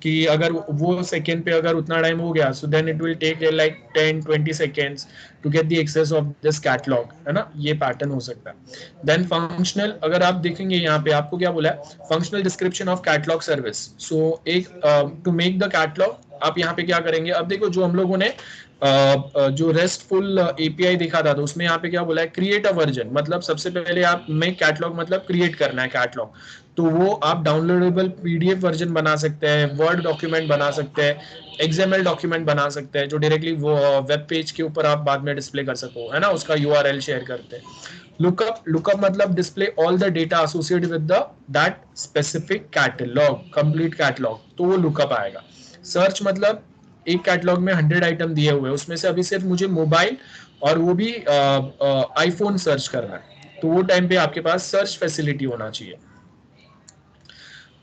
कि अगर वो सेकेंड पे अगर उतना टाइम हो गया, so then it will take like 10-20 seconds to get the access of this catalogue, है ना। ये पैटर्न हो सकता है। देन फंक्शनल, अगर आप देखेंगे यहाँ पे आपको क्या बोला है, functional description of catalog service. So एक टू मेक द कैटलॉग, आप यहाँ पे क्या करेंगे, अब देखो जो हम लोगों ने जो रेस्टफुल एपीआई देखा था, तो उसमें यहाँ पे क्या बोला है, क्रिएट अ वर्जन, मतलब सबसे पहले आप मेक कैटलॉग मतलब क्रिएट करना है कैटलॉग। तो वो आप डाउनलोडेबल पीडीएफ वर्जन बना सकते हैं, वर्ड डॉक्यूमेंट बना सकते हैं, एक्सएमएल डॉक्यूमेंट बना सकते हैं, जो डायरेक्टली वो वेब पेज के ऊपर आप बाद में डिस्प्ले कर सको, है ना, उसका यूआरएल शेयर करते हैं। लुकअप मतलब display all the data associated with the that specific catalogue, complete catalogue, तो वो लुकअप आएगा। सर्च मतलब एक कैटलॉग में 100 आइटम दिए हुए हैं, उसमें से अभी सिर्फ मुझे मोबाइल और वो भी आईफोन सर्च करना है, तो वो टाइम पे आपके पास सर्च फैसिलिटी होना चाहिए।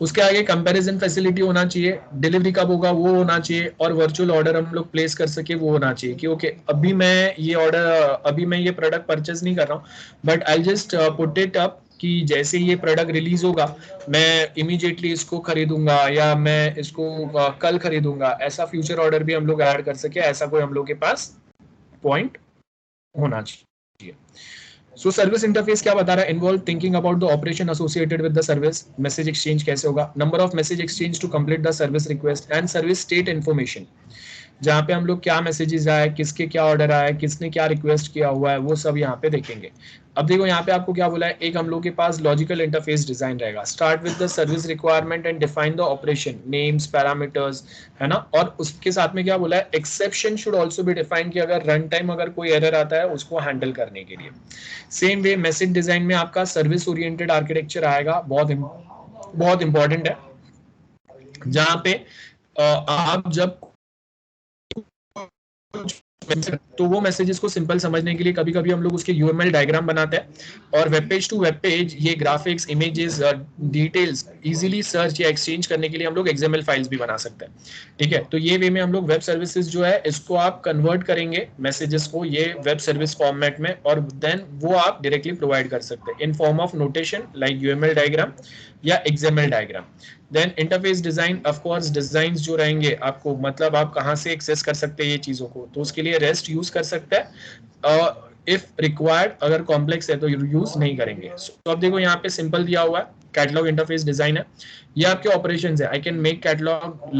उसके आगे कंपैरिजन फैसिलिटी होना चाहिए, डिलीवरी कब होगा वो होना चाहिए, और वर्चुअल ऑर्डर हम लोग प्लेस कर सके वो होना चाहिए कि ओके अभी मैं ये प्रोडक्ट परचेज नहीं कर रहा हूँ, but I just put it up कि जैसे ये प्रोडक्ट रिलीज होगा मैं इमीडिएटली इसको खरीदूंगा या मैं इसको कल खरीदूंगा, ऐसा फ्यूचर ऑर्डर भी हम लोग ऐड कर सके, ऐसा कोई हम लोग के पास पॉइंट होना चाहिए। सो सर्विस इंटरफेस क्या बता रहा है, involve thinking about the operation associated with the service, message exchange कैसे होगा, number of message exchange to complete the service request, and service state information, जहाँ पे हम लोग क्या मैसेजेस आया है, किसके क्या ऑर्डर आया है, किसने क्या रिक्वेस्ट किया हुआ है, वो सब यहाँ पे देखेंगे। अब देखो यहाँ पे आपको क्या बोला है, एक हम लोग के पास लॉजिकल इंटरफेस डिजाइन रहेगा, start with the service requirement and define the operation names parameters, है ना। और उसके साथ में क्या बोला है, exception should also be define कि अगर रन टाइम अगर कोई एरर आता है उसको हैंडल करने के लिए। सेम वे मैसेज डिजाइन में आपका सर्विस ओरिएंटेड आर्किटेक्चर आएगा, बहुत इंपॉर्टेंट है, जहाँ पे आप जब तो वो मैसेजेस को सिंपल समझने के लिए कभी कभी हम लोग उसके यूएमएल डायग्राम बनाते हैं और web page to web page ये graphics, images, details easily search या एक्सचेंज करने के लिए हम लोग एक्सएमएल फाइल्स भी बना सकते हैं। ठीक है, तो ये वे में हम लोग वेब सर्विसेज जो है इसको आप कन्वर्ट करेंगे मैसेजेस को ये वेब सर्विस फॉर्मेट में और देन वो आप डायरेक्टली प्रोवाइड कर सकते हैं in form of notation like UML diagram या XML diagram. Then interface design, of course designs जो रहेंगे आपको मतलब आप कहां से एक्सेस कर सकते हैं ये चीजों को, तो उसके लिए रेस्ट यूज कर सकते हैं। इफ रिक्वायर्ड अगर कॉम्प्लेक्स है तो यूज नहीं करेंगे। तो अब देखो यहाँ पे सिंपल दिया हुआ है कैटलॉग इंटरफेस डिजाइन है, ये आपके ऑपरेशंस है। I can make catalogue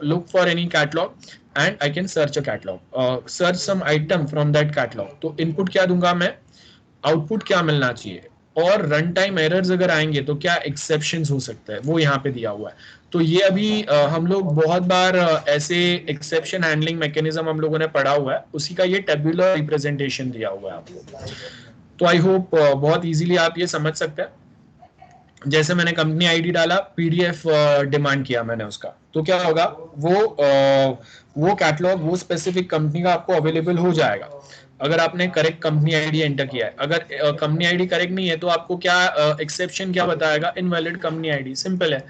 look for any catalog and I can search a catalog, search some item from that catalog। तो इनपुट क्या दूंगा मैं, आउटपुट क्या मिलना चाहिए और रन टाइम एरर्स अगर आएंगे तो क्या एक्सेप्शंस हो सकता है वो यहाँ पे दिया हुआ है। तो ये अभी हम लोग बहुत बार ऐसे एक्सेप्शन हैंडलिंग मैकेनिज्म हम लोगों ने पढ़ा हुआ है, उसी का ये टेबुलर रिप्रेजेंटेशन दिया हुआ है आपको। तो आई होप बहुत इजीली आप ये समझ सकते हैं। जैसे मैंने कंपनी आईडी डाला, पीडीएफ डिमांड किया मैंने उसका, तो क्या होगा वो कैटलॉग वो स्पेसिफिक कंपनी का आपको अवेलेबल हो जाएगा अगर आपने करेक्ट कंपनी आईडी एंटर किया है। अगर कंपनी आईडी करेक्ट नहीं है तो आपको क्या एक्सेप्शन क्या बताएगा, इनवैलिड कंपनी आईडी, सिंपल है।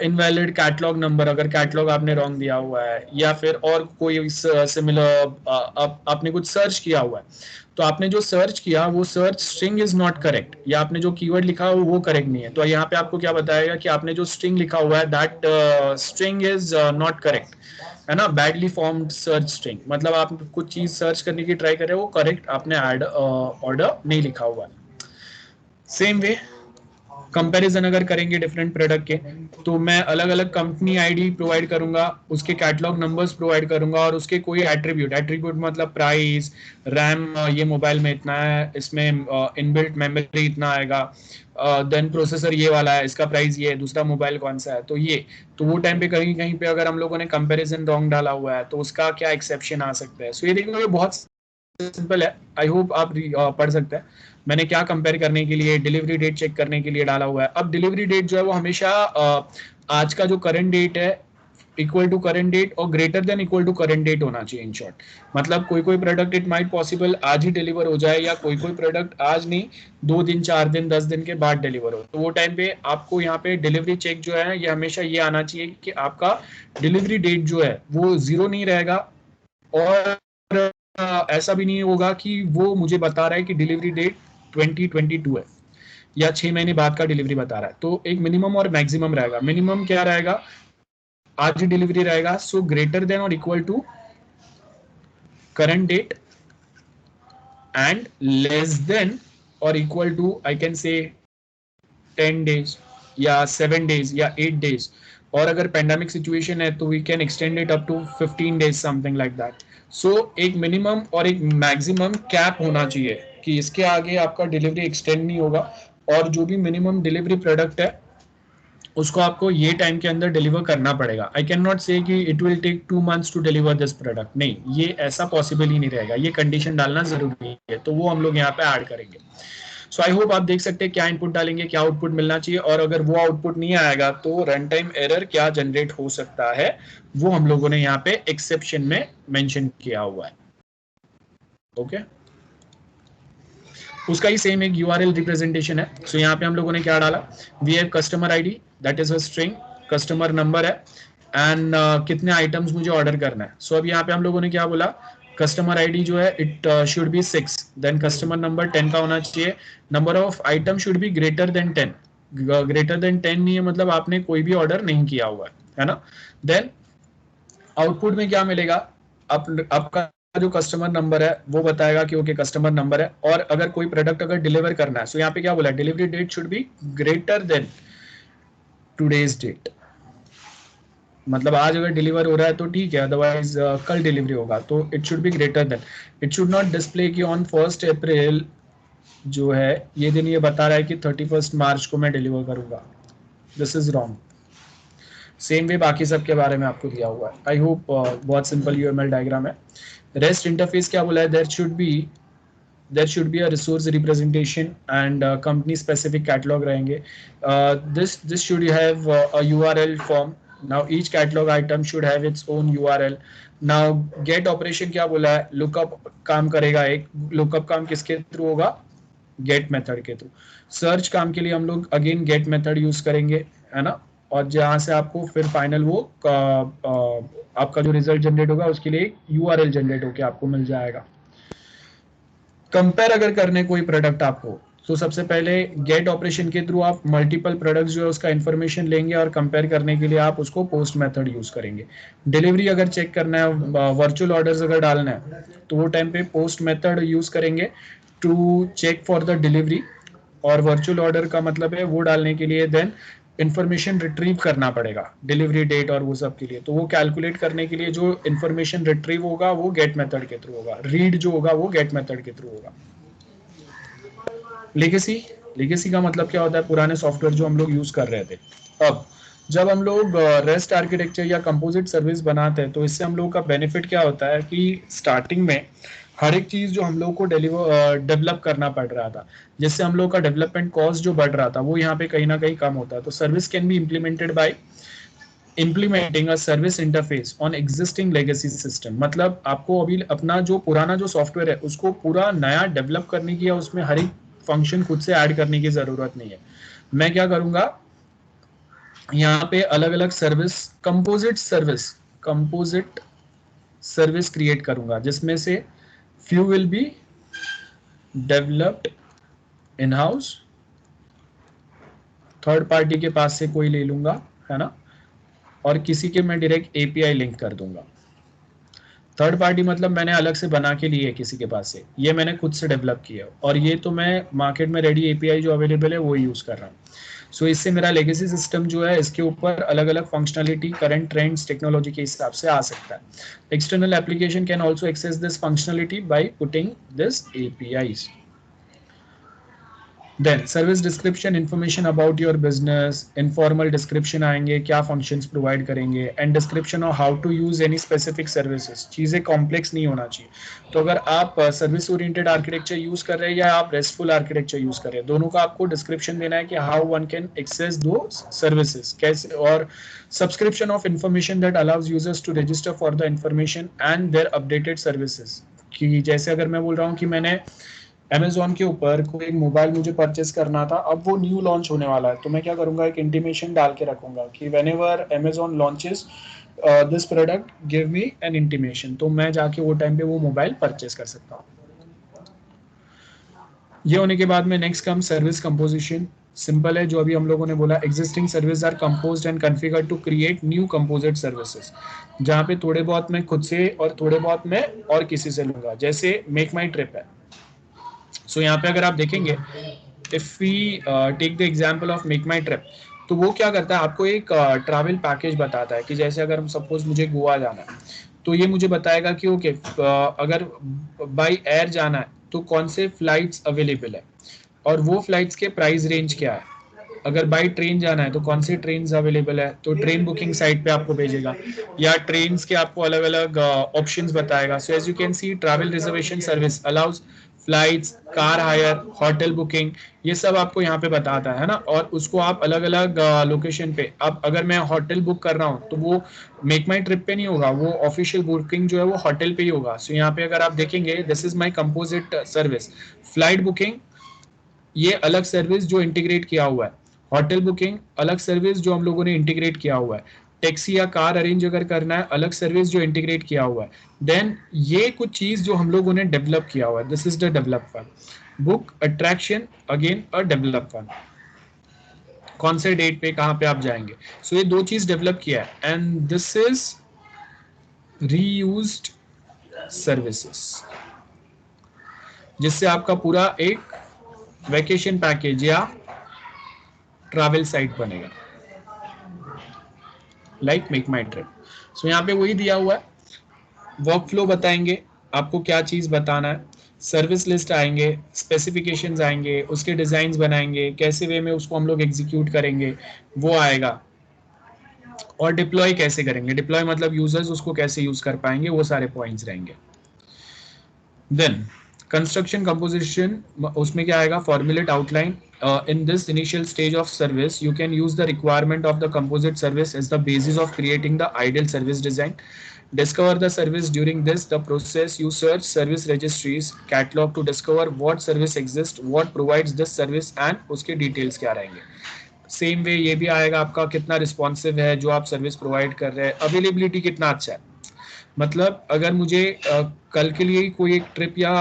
इनवैलिड कैटलॉग नंबर अगर कैटलॉग आपने रॉन्ग दिया हुआ है या फिर और कोई सिमिलर आपने कुछ सर्च किया हुआ है तो आपने जो सर्च किया वो search string is not correct या आपने जो कीवर्ड लिखा हो वो करेक्ट नहीं है, तो यहाँ पे आपको क्या बताएगा कि आपने जो स्ट्रिंग लिखा हुआ है that string is not correct, है ना, बैडली फॉर्म्ड सर्च स्ट्रिंग, मतलब आप कुछ चीज सर्च करने की ट्राई कर रहे हो वो करेक्ट आपने ऐड ऑर्डर नहीं लिखा हुआ है। सेम वे कंपैरिजन अगर करेंगे डिफरेंट प्रोडक्ट के तो मैं अलग अलग कंपनी आईडी प्रोवाइड करूंगा, उसके कैटलॉग नंबर्स प्रोवाइड करूंगा और उसके कोई एट्रीब्यूट मतलब प्राइस, रैम ये मोबाइल में इतना है, इसमें इनबिल्ट मेमोरी इतना आएगा, देन प्रोसेसर ये वाला है, इसका प्राइस ये है, दूसरा मोबाइल कौन सा है, तो ये तो वो टाइम पे कहीं कहीं पे अगर हम लोगों ने कंपैरिजन रॉन्ग डाला हुआ है तो उसका क्या एक्सेप्शन आ सकता है। सो ये देखिए बहुत सिंपल है, आई होप आप पढ़ सकते हैं। मैंने क्या कंपेयर करने के लिए, डिलीवरी डेट चेक करने के लिए डाला हुआ है। अब डिलीवरी डेट जो है वो हमेशा आज का जो करंट डेट है इक्वल टू करंट डेट और greater than equal to current date होना चाहिए। इन शॉर्ट मतलब कोई कोई प्रोडक्ट इट माइट पॉसिबल आज ही डिलीवर हो जाए या कोई कोई प्रोडक्ट आज नहीं 2 दिन 4 दिन 10 दिन के बाद डिलीवर हो, तो वो टाइम पे आपको यहाँ पे डिलीवरी चेक जो है ये हमेशा ये आना चाहिए कि आपका डिलीवरी डेट जो है वो 0 नहीं रहेगा और ऐसा भी नहीं होगा कि वो मुझे बता रहा है कि डिलीवरी डेट 2022 है या 6 महीने बाद का डिलीवरी बता रहा है। तो एक मिनिमम और मैक्सिमम रहेगा। मिनिमम क्या रहेगा, आज डिलीवरी रहेगा, सो ग्रेटर देन और equal to current date and less than और equal to I can say 10 days या 7 days या 8 days, और अगर पेंडेमिक सिचुएशन है तो we can extend it up to 15 days something like that. So एक मिनिमम और एक मैक्सिमम कैप होना चाहिए कि इसके आगे आपका डिलीवरी एक्सटेंड नहीं होगा और जो भी मिनिमम डिलीवरी प्रोडक्ट है उसको आपको ये टाइम के अंदर डिलीवर करना पड़ेगा। आई कैन नॉट से कि it will take 2 months to deliver this product, नहीं, ये ऐसा पॉसिबल ही नहीं रहेगा, ये कंडीशन डालना जरूरी है, तो वो हम लोग यहाँ पे ऐड करेंगे। सो आई होप आप देख सकते हैं क्या इनपुट डालेंगे, क्या आउटपुट मिलना चाहिए, और अगर वो आउटपुट नहीं आएगा तो रन टाइम एरर क्या जनरेट हो सकता है वो हम लोगों ने यहाँ पे एक्सेप्शन में मेंशन किया हुआ है। ओके उसका ही सेम एक यूआरएल रिप्रेजेंटेशन है। सो यहाँ पे हम लोगों ने क्या डाला, we have customer ID that is a string, customer number है एंड कितने आइटम्स मुझे ऑर्डर करना है। सो अब यहाँ पे हम लोगों ने क्या बोला, कस्टमर आईडी जो है it should be 6, then customer number 10 का होना चाहिए, number of item should be greater than 10, greater than 10 नहीं है मतलब आपने कोई भी ऑर्डर नहीं किया हुआ है ना। देन आउटपुट में क्या मिलेगा, आपका जो कस्टमर नंबर है वो बताएगा कि ओके कस्टमर नंबर है, और अगर कोई प्रोडक्ट अगर डिलीवर करना है, सो यहाँ पे क्या बोला, delivery date should be greater than today's date, मतलब आज अगर डिलीवर हो रहा है तो ठीक है, अदरवाइज कल डिलीवरी होगा तो it should be greater then, it should not display कि ऑन 1st April जो है ये दिन ये बता रहा है कि 31st March को मैं डिलीवर करूंगा, this is wrong. Same way बाकी सब के बारे में आपको दिया हुआ है। आई होप बहुत सिंपल यूएमएल डायग्राम है। रेस्ट इंटरफेस क्या बोला है, there should be a resource representation and company specific catalog रहेंगे, this should have a URL form Now each catalog item should have its own URL. Now get operation क्या बोला है, lookup काम करेगा, एक lookup काम किसके थ्रू होगा, get मेथड के थ्रू. सर्च काम के लिए हम लोग अगेन get मेथड यूज करेंगे, है ना, और जहां से आपको फिर फाइनल वो आपका जो रिजल्ट जनरेट होगा उसके लिए URL जनरेट होकर आपको मिल जाएगा. कंपेयर अगर करने कोई प्रोडक्ट आपको, तो सबसे पहले गेट ऑपरेशन के थ्रू आप मल्टीपल प्रोडक्ट्स जो है उसका इन्फॉर्मेशन लेंगे और कंपेयर करने के लिए आप उसको पोस्ट मेथड यूज करेंगे. डिलीवरी अगर चेक करना है, वर्चुअल ऑर्डर्स अगर डालना है, तो वो टाइम पे पोस्ट मेथड यूज करेंगे to check for the delivery. और वर्चुअल ऑर्डर का मतलब है वो डालने के लिए देन इन्फॉर्मेशन रिट्रीव करना पड़ेगा, डिलीवरी डेट और वो सब के लिए. तो वो कैलकुलेट करने के लिए जो इन्फॉर्मेशन रिट्रीव होगा वो गेट मेथड के थ्रू होगा, रीड जो होगा वो गेट मेथड के थ्रू होगा. लेगेसी का मतलब क्या होता है, पुराने सॉफ्टवेयर जो हम लोग यूज कर रहे थे. अब जब हम लोग रेस्ट आर्किटेक्चर या कंपोजिट सर्विस बनाते हैं, तो इससे हम लोगों का बेनिफिट क्या होता है कि स्टार्टिंग में हर एक चीज जो हम लोग को डेवलप करना पड़ रहा था, जिससे हम लोग का डेवलपमेंट कॉस्ट जो बढ़ रहा था, वो यहाँ पे कहीं ना कहीं कम होता है. तो service can be implemented by implementing a service interface on existing legacy system. मतलब आपको अभी अपना जो पुराना जो सॉफ्टवेयर है उसको पूरा नया डेवलप करने की या उसमें हर एक फंक्शन खुद से ऐड करने की जरूरत नहीं है. मैं क्या करूंगा, यहाँ पे अलग अलग सर्विस, कंपोजिट सर्विस क्रिएट करूंगा, जिसमें से few will be developed in house, third party के पास से कोई ले लूंगा, है ना, और किसी के मैं डायरेक्ट API लिंक कर दूंगा. थर्ड पार्टी मतलब मैंने अलग से बना के लिए किसी के पास से, ये मैंने खुद से डेवलप किया, और ये तो मैं मार्केट में रेडी API जो अवेलेबल है वो यूज कर रहा हूँ. सो इससे मेरा लेगेसी सिस्टम जो है इसके ऊपर अलग अलग फंक्शनलिटी करंट ट्रेंड्स टेक्नोलॉजी के हिसाब से आ सकता है. External application can also access this functionality by putting this APIs. Then service description, information about your business, informal description आएंगे, क्या functions provide करेंगे, and description of how to use any specific services. चीजें complex नहीं होना चाहिए. तो अगर आप service oriented architecture use कर रहे हैं या आप RESTful architecture use कर रहे हैं, दोनों का आपको description देना है कि how one can access those services, कैसे, और subscription of information that allows users to register for the information and their updated services. कि जैसे अगर मैं बोल रहा हूँ कि मैंने Amazon के ऊपर कोई एक मोबाइल मुझे परचेस करना था, अब वो न्यू लॉन्च होने वाला है, तो मैं क्या करूंगा, एक इंटीमेशन डाल के रखूंगा कि whenever Amazon launches this product give me N intimation, तो मैं जाके वो टाइम पे वो मोबाइल परचेस कर सकता हूँ. ये होने के बाद में next come service composition. Simple है, जो अभी हम लोगों ने बोला, existing service are composed and configured to create new composite services, जहाँ पे थोड़े बहुत मैं खुद से और थोड़े बहुत मैं और किसी से लूंगा. जैसे मेक माई ट्रिप है, सो यहाँ पे अगर आप देखेंगे, if we take the example of make my trip, तो वो क्या करता है, आपको एक ट्रैवल पैकेज बताता है कि जैसे अगर सपोज मुझे गोवा जाना है, तो ये मुझे बताएगा कि ओके अगर बाय एयर जाना है तो कौन से फ्लाइट्स अवेलेबल है और वो फ्लाइट्स के प्राइस रेंज क्या है. अगर बाय ट्रेन जाना है तो कौन से ट्रेन अवेलेबल है, तो ट्रेन बुकिंग साइट पे आपको भेजेगा, या ट्रेन के आपको अलग अलग ऑप्शंस बताएगा. So as you can see, travel reservation service allows flights, car hire, hotel booking, ये सब आपको यहाँ पे बताता है ना. और उसको आप अलग अलग लोकेशन पे, अब अगर मैं होटल बुक कर रहा हूँ तो वो मेक माई ट्रिप पे नहीं होगा, वो ऑफिशियल बुकिंग जो है वो होटल पे ही होगा. सो यहाँ पे अगर आप देखेंगे, this is my composite service. Flight booking ये अलग सर्विस जो इंटीग्रेट किया हुआ है, होटल बुकिंग अलग सर्विस जो हम लोगों ने इंटीग्रेट किया हुआ है, टैक्सी या कार अरेंज अगर करना है अलग सर्विस जो इंटीग्रेट किया हुआ है. देन ये कुछ चीज जो हम लोगों ने डेवलप किया हुआ है, this is the develop one. Book attraction again a develop one, कौन से डेट पे कहाँ पे आप जाएंगे. सो ये दो चीज डेवलप किया है, and this is reused services, जिससे आपका पूरा एक वैकेशन पैकेज या ट्रैवल साइट बनेगा, लाइक मेक माई ट्रिप. सो यहाँ पे वही दिया हुआ है, वर्क फ्लो बताएंगे आपको क्या चीज बताना है, सर्विस लिस्ट आएंगे, स्पेसिफिकेशंस आएंगे, उसके डिजाइन्स बनाएंगे, कैसे वे में उसको हम लोग एग्जीक्यूट करेंगे वो आएगा, और डिप्लॉय कैसे करेंगे, डिप्लॉय मतलब यूजर्स उसको कैसे यूज कर पाएंगे, वो सारे पॉइंट्स रहेंगे. देन कंस्ट्रक्शन कंपोजिशन, उसमें क्या आएगा, formulate outline. In this initial stage of service, you can use the requirement of the composite service as the basis of creating the ideal service design. Discover the service. During this the process, you search service registries, catalog to discover what service exists, what provides this service and उसके details क्या रहेंगे. सेम वे ये भी आएगा आपका, कितना रिस्पॉन्सिव है जो आप सर्विस प्रोवाइड कर रहे हैं, अवेलेबिलिटी कितना अच्छा है. मतलब अगर मुझे कल के लिए कोई एक ट्रिप या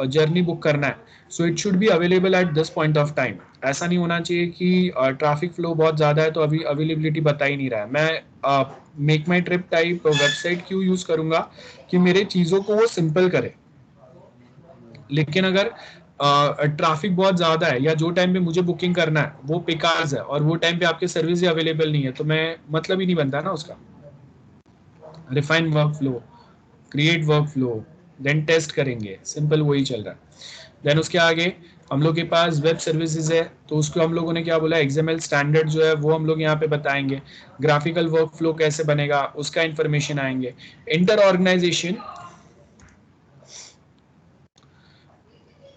जर्नी बुक करना है, so it should be available at this point of time. ऐसा नहीं होना चाहिए कि ट्रैफिक फ्लो बहुत ज़्यादा है तो अभी अवेलेबिलिटी बता ही नहीं रहा है. मैं make my trip type website क्यों यूज़ करूँगा कि मेरे चीज़ों को वो सिंपल करे. लेकिन अगर ट्रैफिक बहुत ज़्यादा है या जो टाइम पे मुझे बुकिंग करना है वो पिकार्स है और वो टाइम पे आपके सर्विस ही अवेलेबल नहीं है, तो मैं मतलब ही नहीं बनता ना उसका. Refine work flow, create work flow, then test करेंगे, सिंपल वही चल रहा है. देन उसके आगे हम लोग के पास वेब सर्विसेज है, तो उसको हम लोगों ने क्या बोला, XML स्टैंडर्ड जो है वो हम लोग यहाँ पे बताएंगे. ग्राफिकल वर्क फ्लो कैसे बनेगा उसका इंफॉर्मेशन आएंगे. इंटर ऑर्गेनाइजेशन,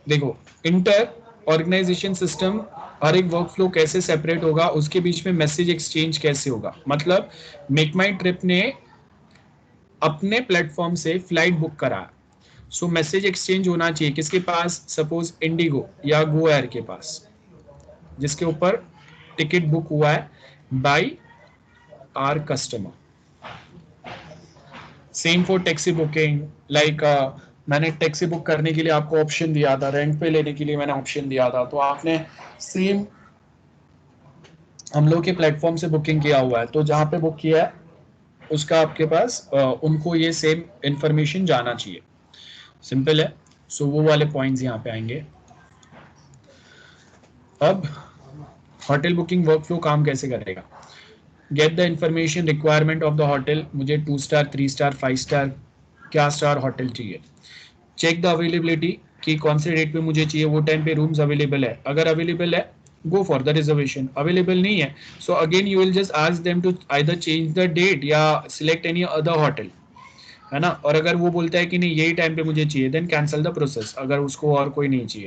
देखो इंटर ऑर्गेनाइजेशन सिस्टम, हर एक वर्क फ्लो कैसे सेपरेट होगा, उसके बीच में मैसेज एक्सचेंज कैसे होगा. मतलब मेक माई ट्रिप ने अपने प्लेटफॉर्म से फ्लाइट बुक करा, सो मैसेज एक्सचेंज होना चाहिए किसके पास, सपोज इंडिगो या गो एयर के पास, जिसके ऊपर टिकट बुक हुआ है by our customer. Same for taxi booking, like मैंने टैक्सी बुक करने के लिए आपको ऑप्शन दिया था, रेंट पे लेने के लिए मैंने ऑप्शन दिया था, तो आपने सेम हम लोग के प्लेटफॉर्म से बुकिंग किया हुआ है, तो जहाँ पे बुक किया है उसका आपके पास उनको ये सेम इंफॉर्मेशन जाना चाहिए. सिंपल है. सो वो वाले पॉइंट्स यहाँ पे आएंगे. अब होटल बुकिंग वर्कफ्लो काम कैसे करेगा. Get the information requirement of the hotel, मुझे 2 स्टार 3 स्टार 5 स्टार क्या स्टार होटल चाहिए. चेक द अवेलेबिलिटी कि कौन से डेट पे मुझे चाहिए, वो टाइम पे रूम्स अवेलेबल है. अगर अवेलेबल है go for the reservation. Available नहीं है so again you will just ask them to either change the date या सिलेक्ट एनी अदर होटल, है ना. और अगर वो बोलता है कि नहीं यही टाइम पे मुझे चाहिए, देन कैंसिल द प्रोसेस, अगर उसको और कोई नहीं चाहिए.